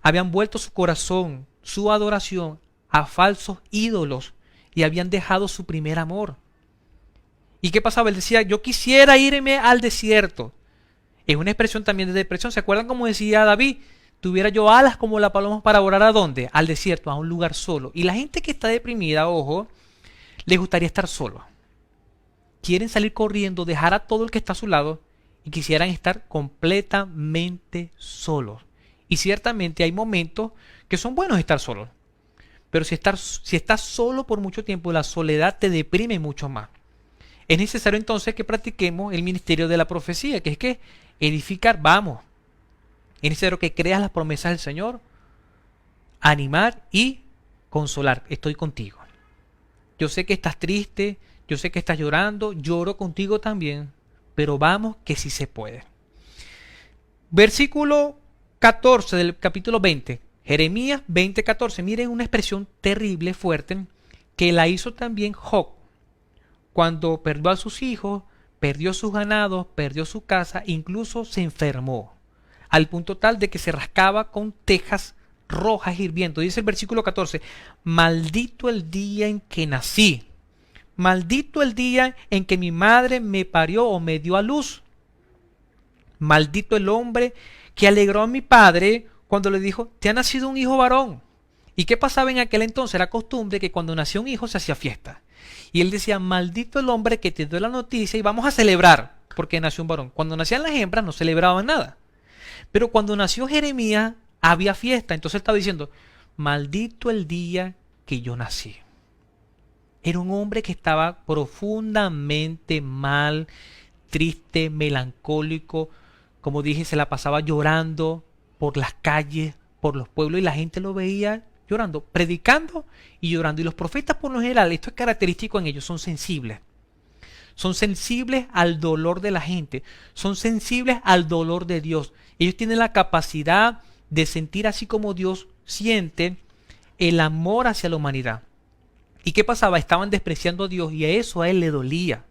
Speaker 1: Habían vuelto su corazón, su adoración, a falsos ídolos, y habían dejado su primer amor. ¿Y qué pasaba? Él decía, yo quisiera irme al desierto. Es una expresión también de depresión. ¿Se acuerdan cómo decía David? Tuviera yo alas como la paloma para volar ¿a dónde? Al desierto, a un lugar solo. Y la gente que está deprimida, ojo, les gustaría estar solo. Quieren salir corriendo, dejar a todo el que está a su lado y quisieran estar completamente solos. Y ciertamente hay momentos que son buenos estar solos. Pero si estás solo por mucho tiempo, la soledad te deprime mucho más. Es necesario entonces que practiquemos el ministerio de la profecía, que es que edificar, vamos. Es necesario que creas las promesas del Señor, animar y consolar. Estoy contigo. Yo sé que estás triste, yo sé que estás llorando, lloro contigo también, pero vamos que sí se puede. Versículo 14 del capítulo 20, Jeremías 20:14. Miren una expresión terrible, fuerte, que la hizo también Job. Cuando perdió a sus hijos, perdió sus ganados, perdió su casa, incluso se enfermó, al punto tal de que se rascaba con tejas rojas hirviendo. Dice el versículo 14, maldito el día en que nací, maldito el día en que mi madre me parió o me dio a luz, maldito el hombre que alegró a mi padre cuando le dijo, te ha nacido un hijo varón. ¿Y qué pasaba en aquel entonces? Era costumbre que cuando nació un hijo se hacía fiesta. Y él decía, maldito el hombre que te dio la noticia y vamos a celebrar porque nació un varón. Cuando nacían las hembras no celebraban nada. Pero cuando nació Jeremías había fiesta. Entonces él estaba diciendo, maldito el día que yo nací. Era un hombre que estaba profundamente mal, triste, melancólico. Como dije, se la pasaba llorando por las calles, por los pueblos, y la gente lo veía llorando, predicando y llorando. Y los profetas por lo general, esto es característico en ellos, son sensibles. Son sensibles al dolor de la gente, son sensibles al dolor de Dios. Ellos tienen la capacidad de sentir así como Dios siente el amor hacia la humanidad. ¿Y qué pasaba? Estaban despreciando a Dios y a eso a él le dolía.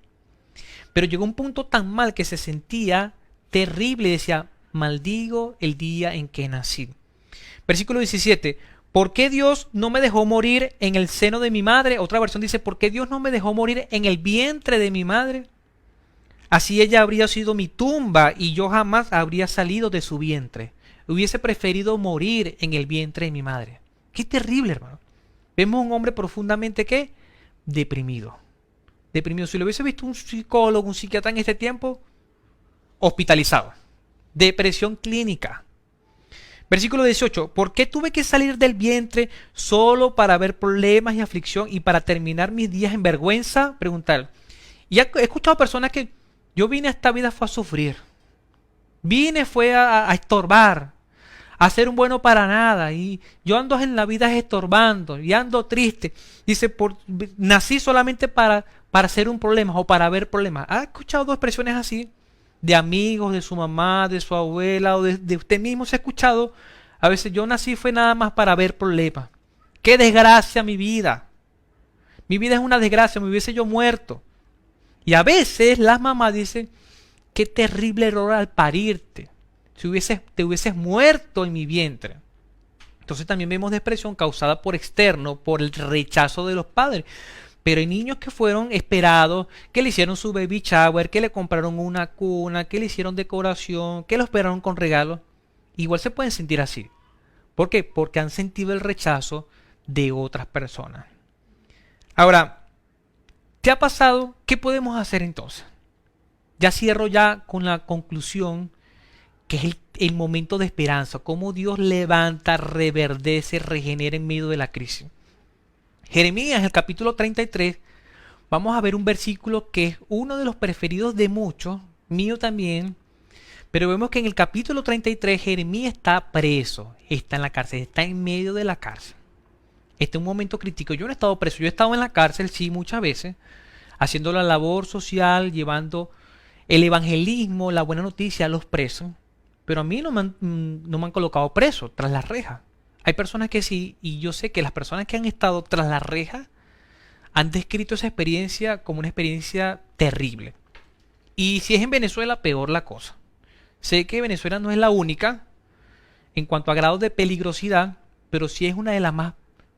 Speaker 1: Pero llegó un punto tan mal que se sentía terrible y decía, maldigo el día en que nací. Versículo 17. ¿Por qué Dios no me dejó morir en el seno de mi madre? Otra versión dice, ¿por qué Dios no me dejó morir en el vientre de mi madre? Así ella habría sido mi tumba y yo jamás habría salido de su vientre. Hubiese preferido morir en el vientre de mi madre. Qué terrible, hermano. Vemos un hombre profundamente, ¿qué? Deprimido. Deprimido. Si lo hubiese visto un psicólogo, un psiquiatra en este tiempo, hospitalizado. Depresión clínica. Versículo 18. ¿Por qué tuve que salir del vientre solo para ver problemas y aflicción y para terminar mis días en vergüenza? Preguntar. Y he escuchado personas que yo vine a esta vida fue a sufrir. Vine fue a estorbar, a ser un bueno para nada. Y yo ando en la vida estorbando y ando triste. Dice, nací solamente para ser un problema o para ver problemas. ¿Ha escuchado dos expresiones así? De amigos, de su mamá, de su abuela o de usted mismo se ha escuchado. A veces yo nací fue nada más para ver problemas. ¡Qué desgracia mi vida! Mi vida es una desgracia, me hubiese yo muerto. Y a veces las mamás dicen, qué terrible error al parirte. Si te hubieses muerto en mi vientre. Entonces también vemos depresión causada por externo, por el rechazo de los padres. Pero hay niños que fueron esperados, que le hicieron su baby shower, que le compraron una cuna, que le hicieron decoración, que lo esperaron con regalos. Igual se pueden sentir así. ¿Por qué? Porque han sentido el rechazo de otras personas. Ahora, ¿te ha pasado? ¿Qué podemos hacer entonces? Ya cierro ya con la conclusión, que es el momento de esperanza. Cómo Dios levanta, reverdece, regenera en medio de la crisis. Jeremías, el capítulo 33, vamos a ver un versículo que es uno de los preferidos de muchos, mío también, pero vemos que en el capítulo 33 Jeremías está preso, está en la cárcel, está en medio de la cárcel. Este es un momento crítico. Yo no he estado preso, yo he estado en la cárcel, sí, muchas veces, haciendo la labor social, llevando el evangelismo, la buena noticia a los presos, pero a mí no me han colocado preso tras las rejas. Hay personas que sí, y yo sé que las personas que han estado tras las rejas han descrito esa experiencia como una experiencia terrible. Y si es en Venezuela, peor la cosa. Sé que Venezuela no es la única en cuanto a grados de peligrosidad, pero sí es una de las más,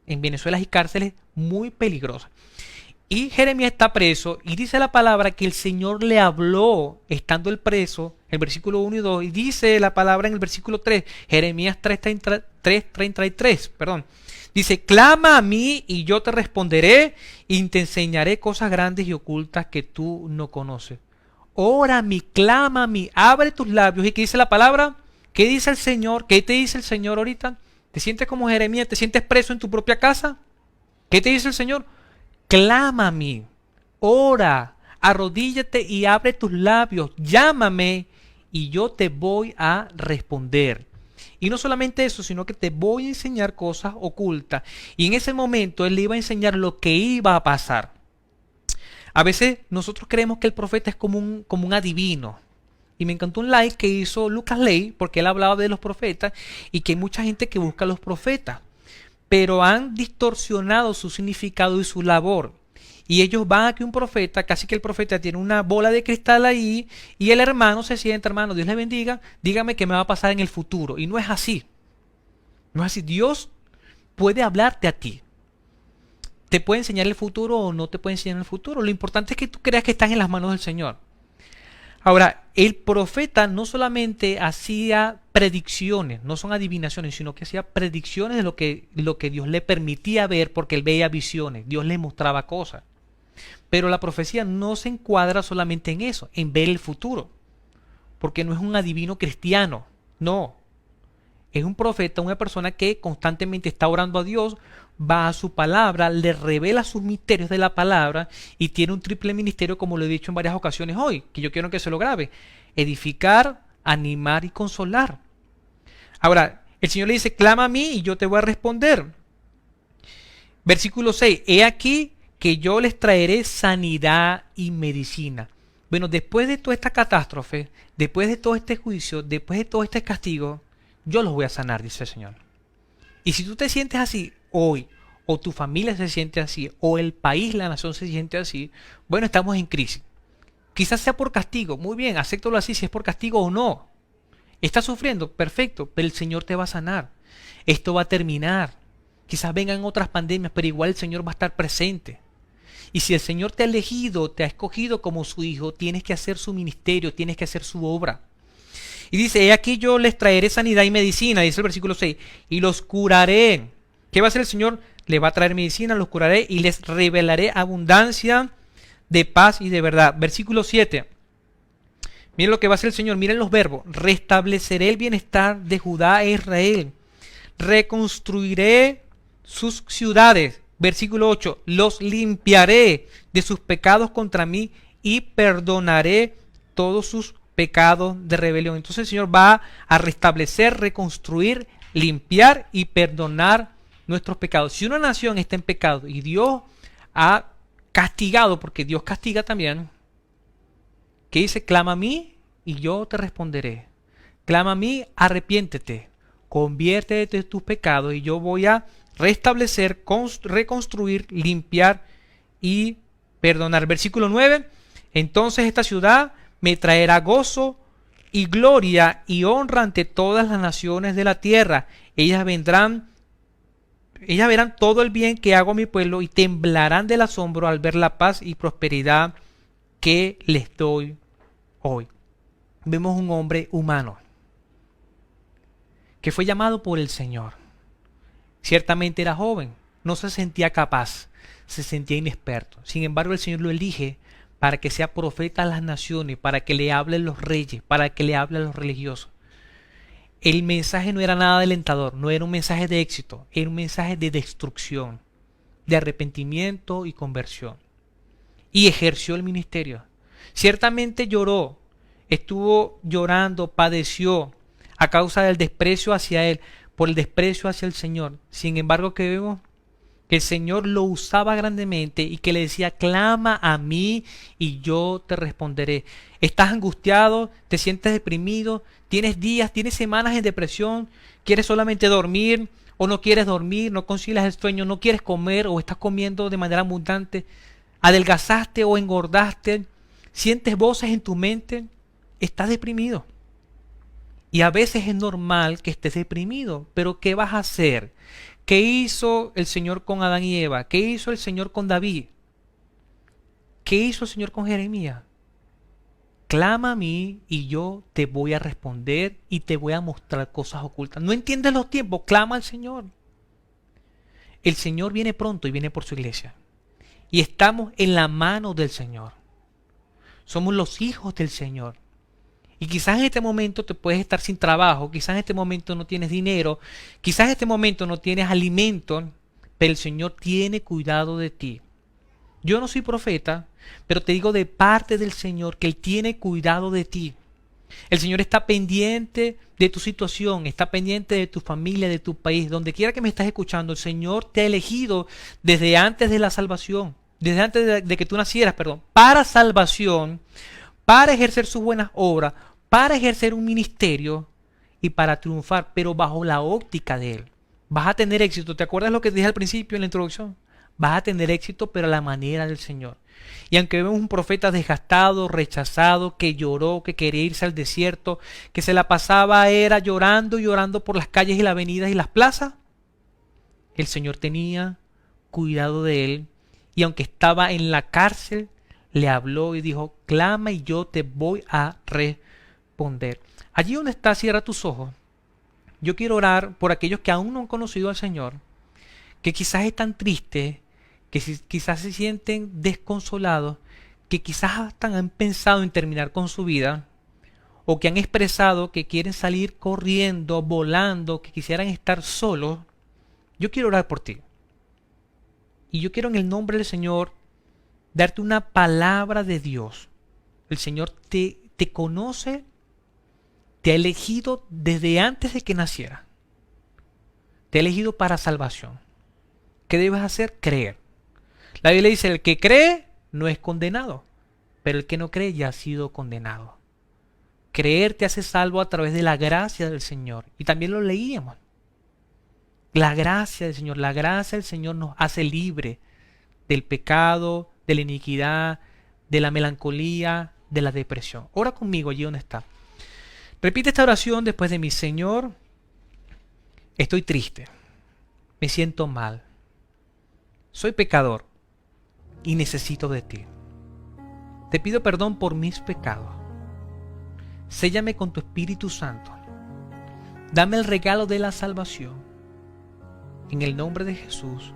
Speaker 1: en Venezuela hay cárceles muy peligrosas. Y Jeremías está preso y dice la palabra que el Señor le habló estando el preso, el versículo 1 y 2, y dice la palabra en el versículo 3, Jeremías 3:33, perdón. Dice, clama a mí y yo te responderé y te enseñaré cosas grandes y ocultas que tú no conoces. Ora a mí, clama a mí, abre tus labios. ¿Y qué dice la palabra? ¿Qué dice el Señor? ¿Qué te dice el Señor ahorita? ¿Te sientes como Jeremías? ¿Te sientes preso en tu propia casa? ¿Qué te dice el Señor? Clama a mí, ora, arrodíllate y abre tus labios, llámame y yo te voy a responder. Y no solamente eso, sino que te voy a enseñar cosas ocultas. Y en ese momento él le iba a enseñar lo que iba a pasar. A veces nosotros creemos que el profeta es como un adivino. Y me encantó un live que hizo Lucas Ley, porque él hablaba de los profetas y que hay mucha gente que busca a los profetas, pero han distorsionado su significado y su labor. Y ellos van a que un profeta, casi que el profeta tiene una bola de cristal ahí, y el hermano se sienta, hermano, Dios le bendiga, dígame qué me va a pasar en el futuro. Y no es así. No es así. Dios puede hablarte a ti. Te puede enseñar el futuro o no te puede enseñar el futuro. Lo importante es que tú creas que estás en las manos del Señor. Ahora, el profeta no solamente hacía predicciones, no son adivinaciones, sino que hacía predicciones de lo que Dios le permitía ver, porque él veía visiones, Dios le mostraba cosas. Pero la profecía no se encuadra solamente en eso, en ver el futuro, porque no es un adivino cristiano, no. Es un profeta, una persona que constantemente está orando a Dios, va a su palabra, le revela sus misterios de la palabra y tiene un triple ministerio, como lo he dicho en varias ocasiones hoy, que yo quiero que se lo grabe: edificar, animar y consolar. Ahora, el Señor le dice, clama a mí y yo te voy a responder. Versículo 6, he aquí que yo les traeré sanidad y medicina. Bueno, después de toda esta catástrofe, después de todo este juicio, después de todo este castigo, yo los voy a sanar, dice el Señor. Y si tú te sientes así hoy, o tu familia se siente así, o el país, la nación se siente así, bueno, estamos en crisis. Quizás sea por castigo, muy bien, acéptalo así, si es por castigo o no. ¿Estás sufriendo? Perfecto, pero el Señor te va a sanar. Esto va a terminar. Quizás vengan otras pandemias, pero igual el Señor va a estar presente. Y si el Señor te ha elegido, te ha escogido como su hijo, tienes que hacer su ministerio, tienes que hacer su obra. Y dice, he aquí yo les traeré sanidad y medicina, dice el versículo 6, y los curaré. ¿Qué va a hacer el Señor? Le va a traer medicina, los curaré y les revelaré abundancia de paz y de verdad. Versículo 7. Miren lo que va a hacer el Señor, miren los verbos. Restableceré el bienestar de Judá e Israel. Reconstruiré sus ciudades. Versículo 8. Los limpiaré de sus pecados contra mí y perdonaré todos sus pecados de rebelión. Entonces el Señor va a restablecer, reconstruir, limpiar y perdonar nuestros pecados. Si una nación está en pecado y Dios ha castigado, porque Dios castiga también, que dice, clama a mí y yo te responderé. Clama a mí, arrepiéntete, conviértete de tus pecados y yo voy a restablecer, reconstruir, limpiar y perdonar. Versículo 9. Entonces esta ciudad me traerá gozo y gloria y honra ante todas las naciones de la tierra. Ellas vendrán Ellas verán todo el bien que hago a mi pueblo y temblarán del asombro al ver la paz y prosperidad que les doy hoy. Vemos un hombre humano que fue llamado por el Señor. Ciertamente era joven, no se sentía capaz, se sentía inexperto. Sin embargo, el Señor lo elige para que sea profeta a las naciones, para que le hable a los reyes, para que le hable a los religiosos. El mensaje no era nada alentador, no era un mensaje de éxito, era un mensaje de destrucción, de arrepentimiento y conversión. Y ejerció el ministerio. Ciertamente lloró, estuvo llorando, padeció a causa del desprecio hacia él, por el desprecio hacia el Señor. Sin embargo, que vemos que el Señor lo usaba grandemente y que le decía, clama a mí y yo te responderé. ¿Estás angustiado? ¿Te sientes deprimido? ¿Tienes días, tienes semanas en depresión? ¿Quieres solamente dormir o no quieres dormir? ¿No concilias el sueño? ¿No quieres comer o estás comiendo de manera abundante? ¿Adelgazaste o engordaste? ¿Sientes voces en tu mente? Estás deprimido. Y a veces es normal que estés deprimido, pero ¿qué vas a hacer? ¿Qué hizo el Señor con Adán y Eva? ¿Qué hizo el Señor con David? ¿Qué hizo el Señor con Jeremías? Clama a mí y yo te voy a responder y te voy a mostrar cosas ocultas. ¿No entiendes los tiempos? Clama al Señor. El Señor viene pronto y viene por su iglesia. Y estamos en la mano del Señor. Somos los hijos del Señor. Y quizás en este momento te puedes estar sin trabajo, quizás en este momento no tienes dinero, quizás en este momento no tienes alimento, pero el Señor tiene cuidado de ti. Yo no soy profeta, pero te digo de parte del Señor que Él tiene cuidado de ti. El Señor está pendiente de tu situación, está pendiente de tu familia, de tu país, donde quiera que me estás escuchando. El Señor te ha elegido desde antes de la salvación, desde antes de que tú nacieras, para salvación, para ejercer sus buenas obras, para ejercer un ministerio y para triunfar, pero bajo la óptica de Él. Vas a tener éxito. ¿Te acuerdas lo que dije al principio en la introducción? Vas a tener éxito, pero a la manera del Señor. Y aunque vemos un profeta desgastado, rechazado, que lloró, que quería irse al desierto, que se la pasaba era llorando y llorando por las calles y las avenidas y las plazas, el Señor tenía cuidado de él. Y aunque estaba en la cárcel, le habló y dijo, clama y yo te voy a responder. Allí donde estás, cierra tus ojos. Yo quiero orar por aquellos que aún no han conocido al Señor, que quizás están tristes, que quizás se sienten desconsolados, que quizás hasta han pensado en terminar con su vida, o que han expresado que quieren salir corriendo, volando, que quisieran estar solos. Yo quiero orar por ti. Y yo quiero en el nombre del Señor darte una palabra de Dios. El Señor te conoce, te ha elegido desde antes de que naciera. Te ha elegido para salvación. ¿Qué debes hacer? Creer. La Biblia dice, el que cree no es condenado, pero el que no cree ya ha sido condenado. Creer te hace salvo a través de la gracia del Señor. Y también lo leíamos. La gracia del Señor nos hace libre del pecado, de la iniquidad, de la melancolía, de la depresión. Ora conmigo allí donde está. Repite esta oración después de mí. Señor, estoy triste, me siento mal, soy pecador y necesito de ti. Te pido perdón por mis pecados. Séllame con tu Espíritu Santo. Dame el regalo de la salvación. En el nombre de Jesús.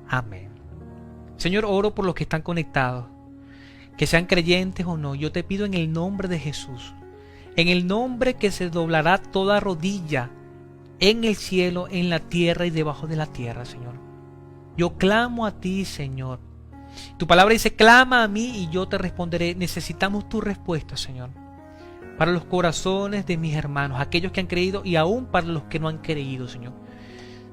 Speaker 1: Amén. Señor, oro por los que están conectados, que sean creyentes o no. Yo te pido en el nombre de Jesús, en el nombre que se doblará toda rodilla en el cielo, en la tierra y debajo de la tierra, Señor. Yo clamo a ti, Señor. Tu palabra dice, clama a mí y yo te responderé. Necesitamos tu respuesta, Señor, para los corazones de mis hermanos, aquellos que han creído y aún para los que no han creído, Señor.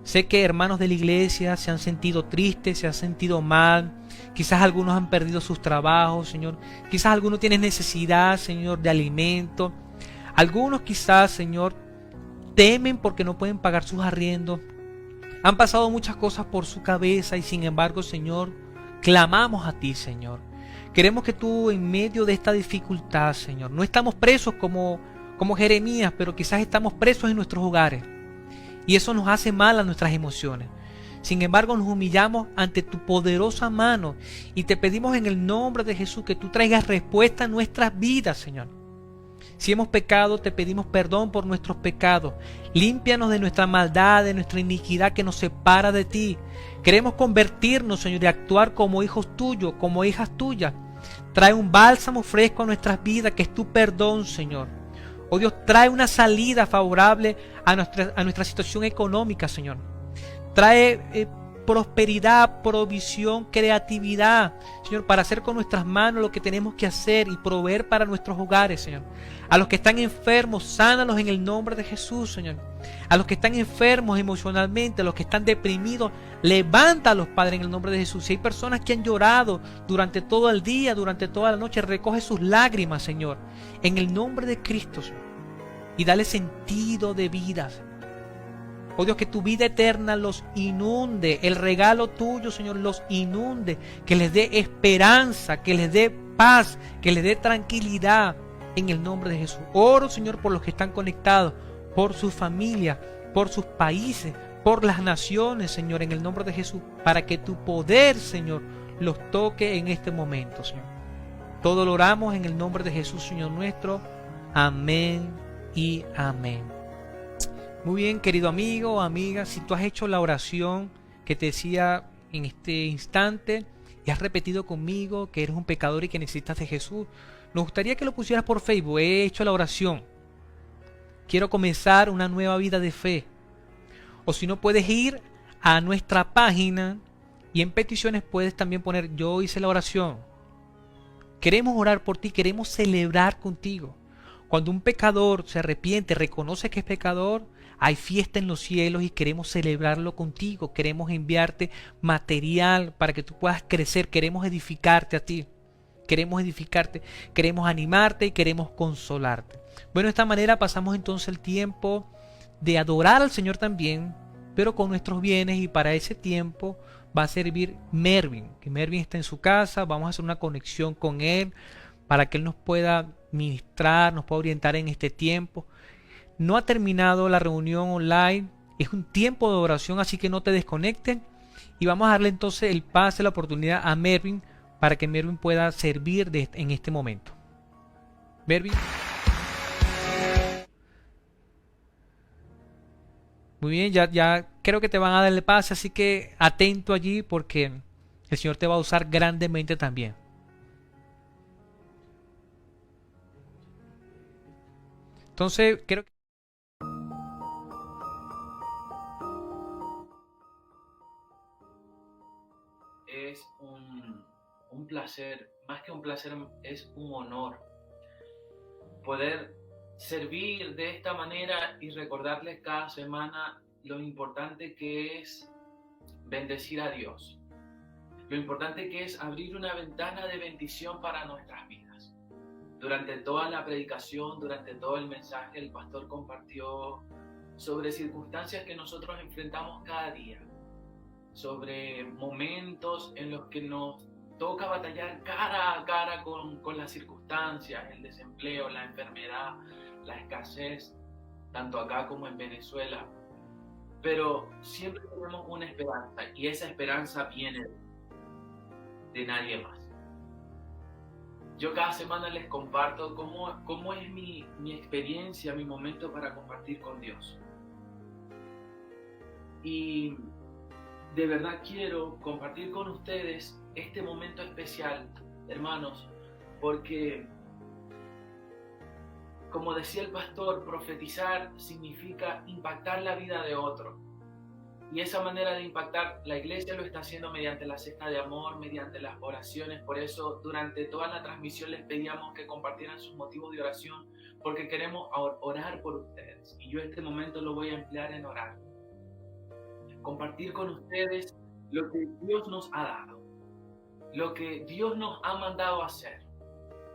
Speaker 1: Sé que hermanos de la iglesia se han sentido tristes, se han sentido mal. Quizás algunos han perdido sus trabajos, Señor. Quizás algunos tienen necesidad, Señor, de alimento. Algunos quizás, Señor, temen porque no pueden pagar sus arriendos. Han pasado muchas cosas por su cabeza y sin embargo, Señor, clamamos a ti, Señor. Queremos que tú en medio de esta dificultad, Señor, no estamos presos como Jeremías, pero quizás estamos presos en nuestros hogares. Y eso nos hace mal a nuestras emociones. Sin embargo, nos humillamos ante tu poderosa mano y te pedimos en el nombre de Jesús que tú traigas respuesta a nuestras vidas, Señor. Si hemos pecado, te pedimos perdón por nuestros pecados. Límpianos de nuestra maldad, de nuestra iniquidad que nos separa de ti. Queremos convertirnos, Señor, y actuar como hijos tuyos, como hijas tuyas. Trae un bálsamo fresco a nuestras vidas, que es tu perdón, Señor. Oh Dios, trae una salida favorable a nuestra situación económica, Señor. Trae prosperidad, provisión, creatividad, Señor, para hacer con nuestras manos lo que tenemos que hacer y proveer para nuestros hogares, Señor. A los que están enfermos, sánalos en el nombre de Jesús, Señor. A los que están enfermos emocionalmente, a los que están deprimidos, levántalos, Padre, en el nombre de Jesús. Si hay personas que han llorado durante todo el día, durante toda la noche, recoge sus lágrimas, Señor, en el nombre de Cristo, Señor, y dale sentido de vida, Señor. Oh Dios, que tu vida eterna los inunde, el regalo tuyo, Señor, los inunde, que les dé esperanza, que les dé paz, que les dé tranquilidad en el nombre de Jesús. Oro, Señor, por los que están conectados, por sus familias, por sus países, por las naciones, Señor, en el nombre de Jesús, para que tu poder, Señor, los toque en este momento, Señor. Todo lo oramos en el nombre de Jesús, Señor nuestro. Amén y amén. Muy bien, querido amigo o amiga, si tú has hecho la oración que te decía en este instante y has repetido conmigo que eres un pecador y que necesitas de Jesús, nos gustaría que lo pusieras por Facebook. He hecho la oración. Quiero comenzar una nueva vida de fe. O si no, puedes ir a nuestra página y en peticiones puedes también poner yo hice la oración. Queremos orar por ti, queremos celebrar contigo. Cuando un pecador se arrepiente, reconoce que es pecador, hay fiesta en los cielos y queremos celebrarlo contigo. Queremos enviarte material para que tú puedas crecer. Queremos edificarte a ti. Queremos edificarte, queremos animarte y queremos consolarte. Bueno, de esta manera pasamos entonces el tiempo de adorar al Señor también, pero con nuestros bienes, y para ese tiempo va a servir Mervin, que Mervin está en su casa. Vamos a hacer una conexión con él para que él nos pueda ministrar, nos pueda orientar en este tiempo. No ha terminado la reunión online, es un tiempo de oración, así que no te desconectes y vamos a darle entonces el pase, la oportunidad a Mervin para que Mervin pueda servir en este momento. Mervin. Muy bien, ya creo que te van a dar el pase, así que atento allí porque el Señor te va a usar grandemente también. Entonces, creo que
Speaker 2: es un placer, más que un placer, es un honor poder servir de esta manera y recordarles cada semana lo importante que es bendecir a Dios, lo importante que es abrir una ventana de bendición para nuestras vidas. Durante toda la predicación, durante todo el mensaje, el pastor compartió sobre circunstancias que nosotros enfrentamos cada día, sobre momentos en los que nos toca batallar cara a cara con las circunstancias, el desempleo, la enfermedad, la escasez, tanto acá como en Venezuela. Pero siempre tenemos una esperanza y esa esperanza viene de nadie más. Yo cada semana les comparto cómo es mi experiencia, mi momento para compartir con Dios. Y de verdad quiero compartir con ustedes este momento especial, hermanos, porque, como decía el pastor, profetizar significa impactar la vida de otro. Y esa manera de impactar, la iglesia lo está haciendo mediante la cesta de amor, mediante las oraciones. Por eso, durante toda la transmisión les pedíamos que compartieran sus motivos de oración, porque queremos orar por ustedes. Y yo este momento lo voy a emplear en orar. Compartir con ustedes lo que Dios nos ha dado, lo que Dios nos ha mandado a hacer.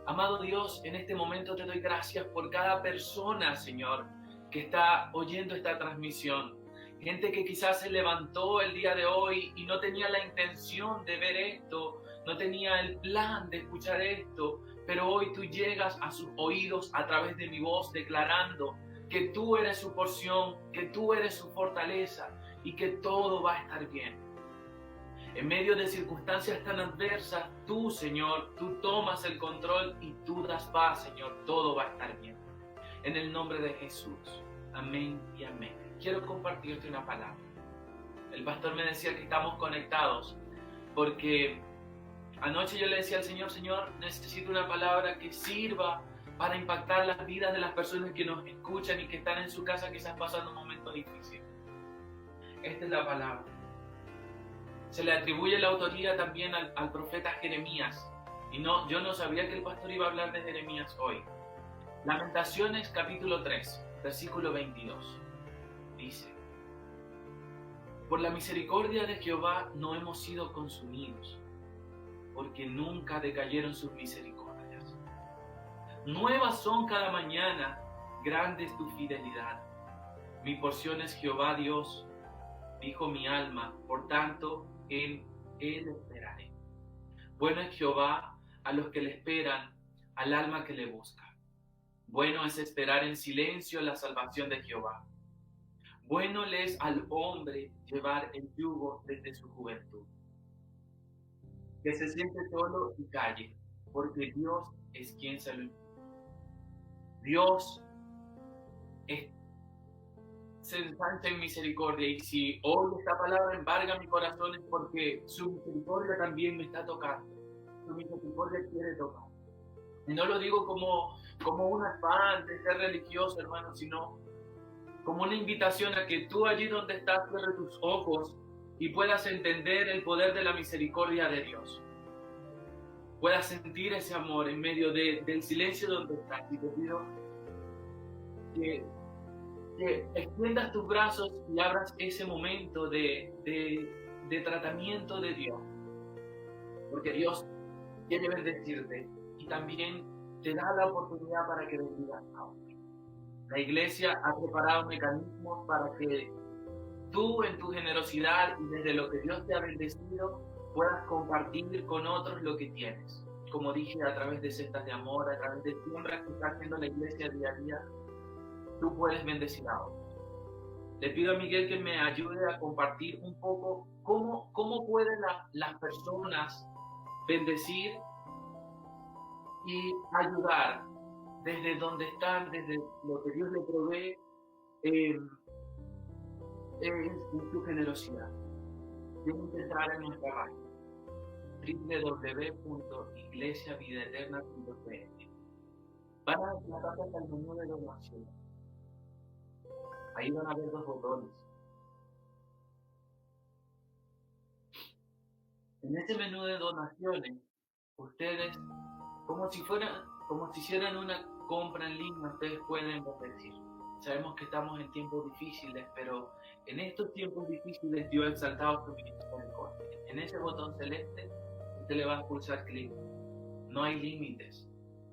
Speaker 2: Amado Dios, en este momento te doy gracias por cada persona, Señor, que está oyendo esta transmisión. Gente que quizás se levantó el día de hoy y no tenía la intención de ver esto, no tenía el plan de escuchar esto, pero hoy tú llegas a sus oídos a través de mi voz declarando que tú eres su porción, que tú eres su fortaleza. y que todo va a estar bien. En medio de circunstancias tan adversas, tú, Señor, tú tomas el control y tú das paz, Señor. Todo va a estar bien. En el nombre de Jesús. Amén y amén. Quiero compartirte una palabra. El pastor me decía que estamos conectados porque anoche yo le decía al Señor, Señor, necesito una palabra que sirva para impactar las vidas de las personas que nos escuchan y que están en su casa quizás pasando momentos difíciles. Esta es la palabra. Se le atribuye la autoría también al profeta Jeremías. Y yo no sabía que el pastor iba a hablar de Jeremías hoy. Lamentaciones capítulo 3, versículo 22. Dice: por la misericordia de Jehová no hemos sido consumidos, porque nunca decayeron sus misericordias. Nuevas son cada mañana, grande es tu fidelidad. Mi porción es Jehová Dios, dijo mi alma, por tanto en él esperaré. Bueno es Jehová a los que le esperan, al alma que le busca. Bueno es esperar en silencio la salvación de Jehová. Bueno le es al hombre llevar el yugo desde su juventud. Que se siente solo y calle, porque Dios es quien se lo... Dios se ensancha en misericordia, y si hoy esta palabra embarga mi corazón es porque su misericordia también me está tocando. Su misericordia quiere tocar. Y no lo digo como un afán de ser religioso, hermano, sino como una invitación a que tú allí donde estás cierres tus ojos y puedas entender el poder de la misericordia de Dios. Puedas sentir ese amor en medio del silencio donde estás. Y te pido que extiendas tus brazos y abras ese momento de tratamiento de Dios. Porque Dios quiere bendecirte y también te da la oportunidad para que bendigas a otros. La iglesia ha preparado mecanismos para que tú en tu generosidad y desde lo que Dios te ha bendecido puedas compartir con otros lo que tienes. Como dije, a través de cestas de amor, a través de siembras que está haciendo la iglesia día a día, tú puedes bendecir a otros. Le pido a Miguel que me ayude a compartir un poco cómo pueden las personas bendecir y ayudar desde donde están, desde lo que Dios le provee en su generosidad. Tienen que entrar en nuestra página www.iglesiavidaeterna.pl. Van a desplazarse hasta el menú de donación. Ahí van a ver 2 botones. En ese menú de donaciones, ustedes, como si hicieran una compra en línea, ustedes pueden bendecir. Sabemos que estamos en tiempos difíciles, pero en estos tiempos difíciles Dios ha exaltado su misericordia. En ese botón celeste, usted le va a pulsar clic. No hay límites,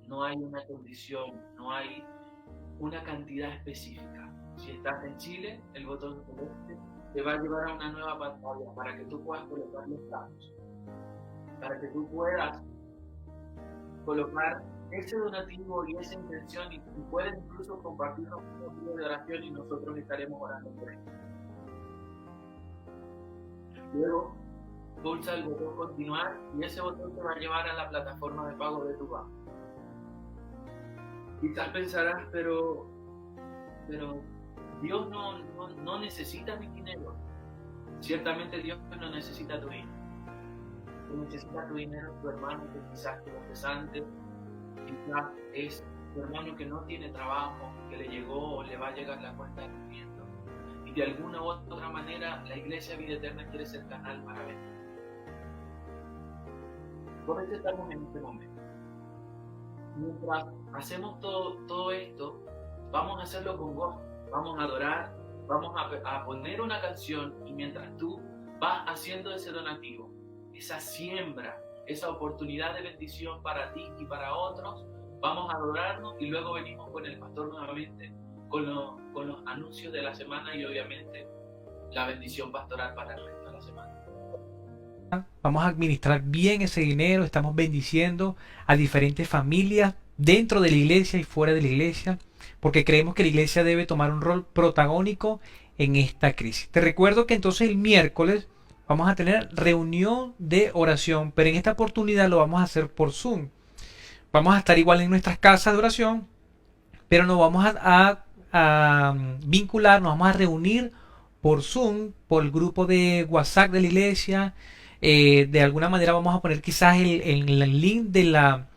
Speaker 2: no hay una condición, no hay una cantidad específica. Si estás en Chile, el botón celeste te va a llevar a una nueva pantalla para que tú puedas colocar los datos, para que tú puedas colocar ese donativo y esa intención, y puedes incluso compartirnos un video de oración y nosotros estaremos orando por él. Luego pulsa el botón continuar y ese botón te va a llevar a la plataforma de pago de tu banco. Quizás pensarás, pero Dios no necesita mi dinero. Ciertamente Dios no necesita tu dinero. Necesita tu dinero tu hermano que quizás te cesante, quizás es tu hermano que no tiene trabajo, que le llegó o le va a llegar la cuenta de alimentos, y de alguna u otra manera la Iglesia Vida Eterna quiere ser canal para vender. Por eso estamos en este momento. Mientras hacemos todo esto, vamos a hacerlo con gozo, vamos a adorar, vamos a poner una canción, y mientras tú vas haciendo ese donativo, esa siembra, esa oportunidad de bendición para ti y para otros, vamos a adorarnos y luego venimos con el pastor nuevamente con los anuncios de la semana y obviamente la bendición pastoral para el resto de la semana.
Speaker 1: Vamos a administrar bien ese dinero, estamos bendiciendo a diferentes familias dentro de la iglesia y fuera de la iglesia, porque creemos que la iglesia debe tomar un rol protagónico en esta crisis. Te recuerdo que entonces el miércoles vamos a tener reunión de oración, pero en esta oportunidad lo vamos a hacer por Zoom. Vamos a estar igual en nuestras casas de oración, pero nos vamos a vincular, nos vamos a reunir por Zoom, por el grupo de WhatsApp de la iglesia. De alguna manera vamos a poner quizás el link de la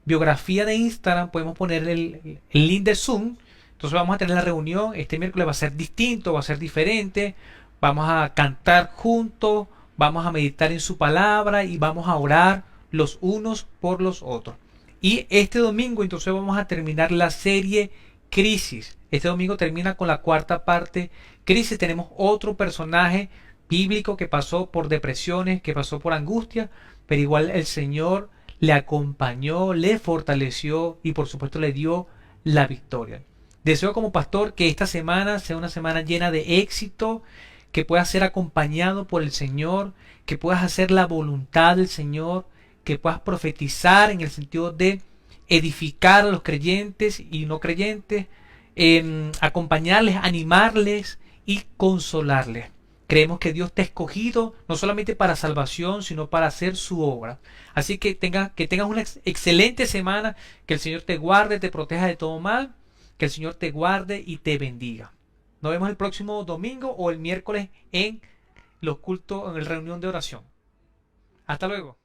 Speaker 1: biografía de Instagram, podemos poner el link de Zoom. Entonces vamos a tener la reunión, este miércoles va a ser distinto, va a ser diferente, vamos a cantar juntos, vamos a meditar en su palabra y vamos a orar los unos por los otros. Y este domingo entonces vamos a terminar la serie Crisis. Este domingo termina con la cuarta parte Crisis. Tenemos otro personaje bíblico que pasó por depresiones, que pasó por angustia, pero igual el Señor le acompañó, le fortaleció y por supuesto le dio la victoria. Deseo como pastor que esta semana sea una semana llena de éxito, que puedas ser acompañado por el Señor, que puedas hacer la voluntad del Señor, que puedas profetizar en el sentido de edificar a los creyentes y no creyentes, acompañarles, animarles y consolarles. Creemos que Dios te ha escogido no solamente para salvación, sino para hacer su obra. Así que tengas una excelente semana, que el Señor te guarde, te proteja de todo mal, que el Señor te guarde y te bendiga. Nos vemos el próximo domingo o el miércoles en los cultos, en la reunión de oración. Hasta luego.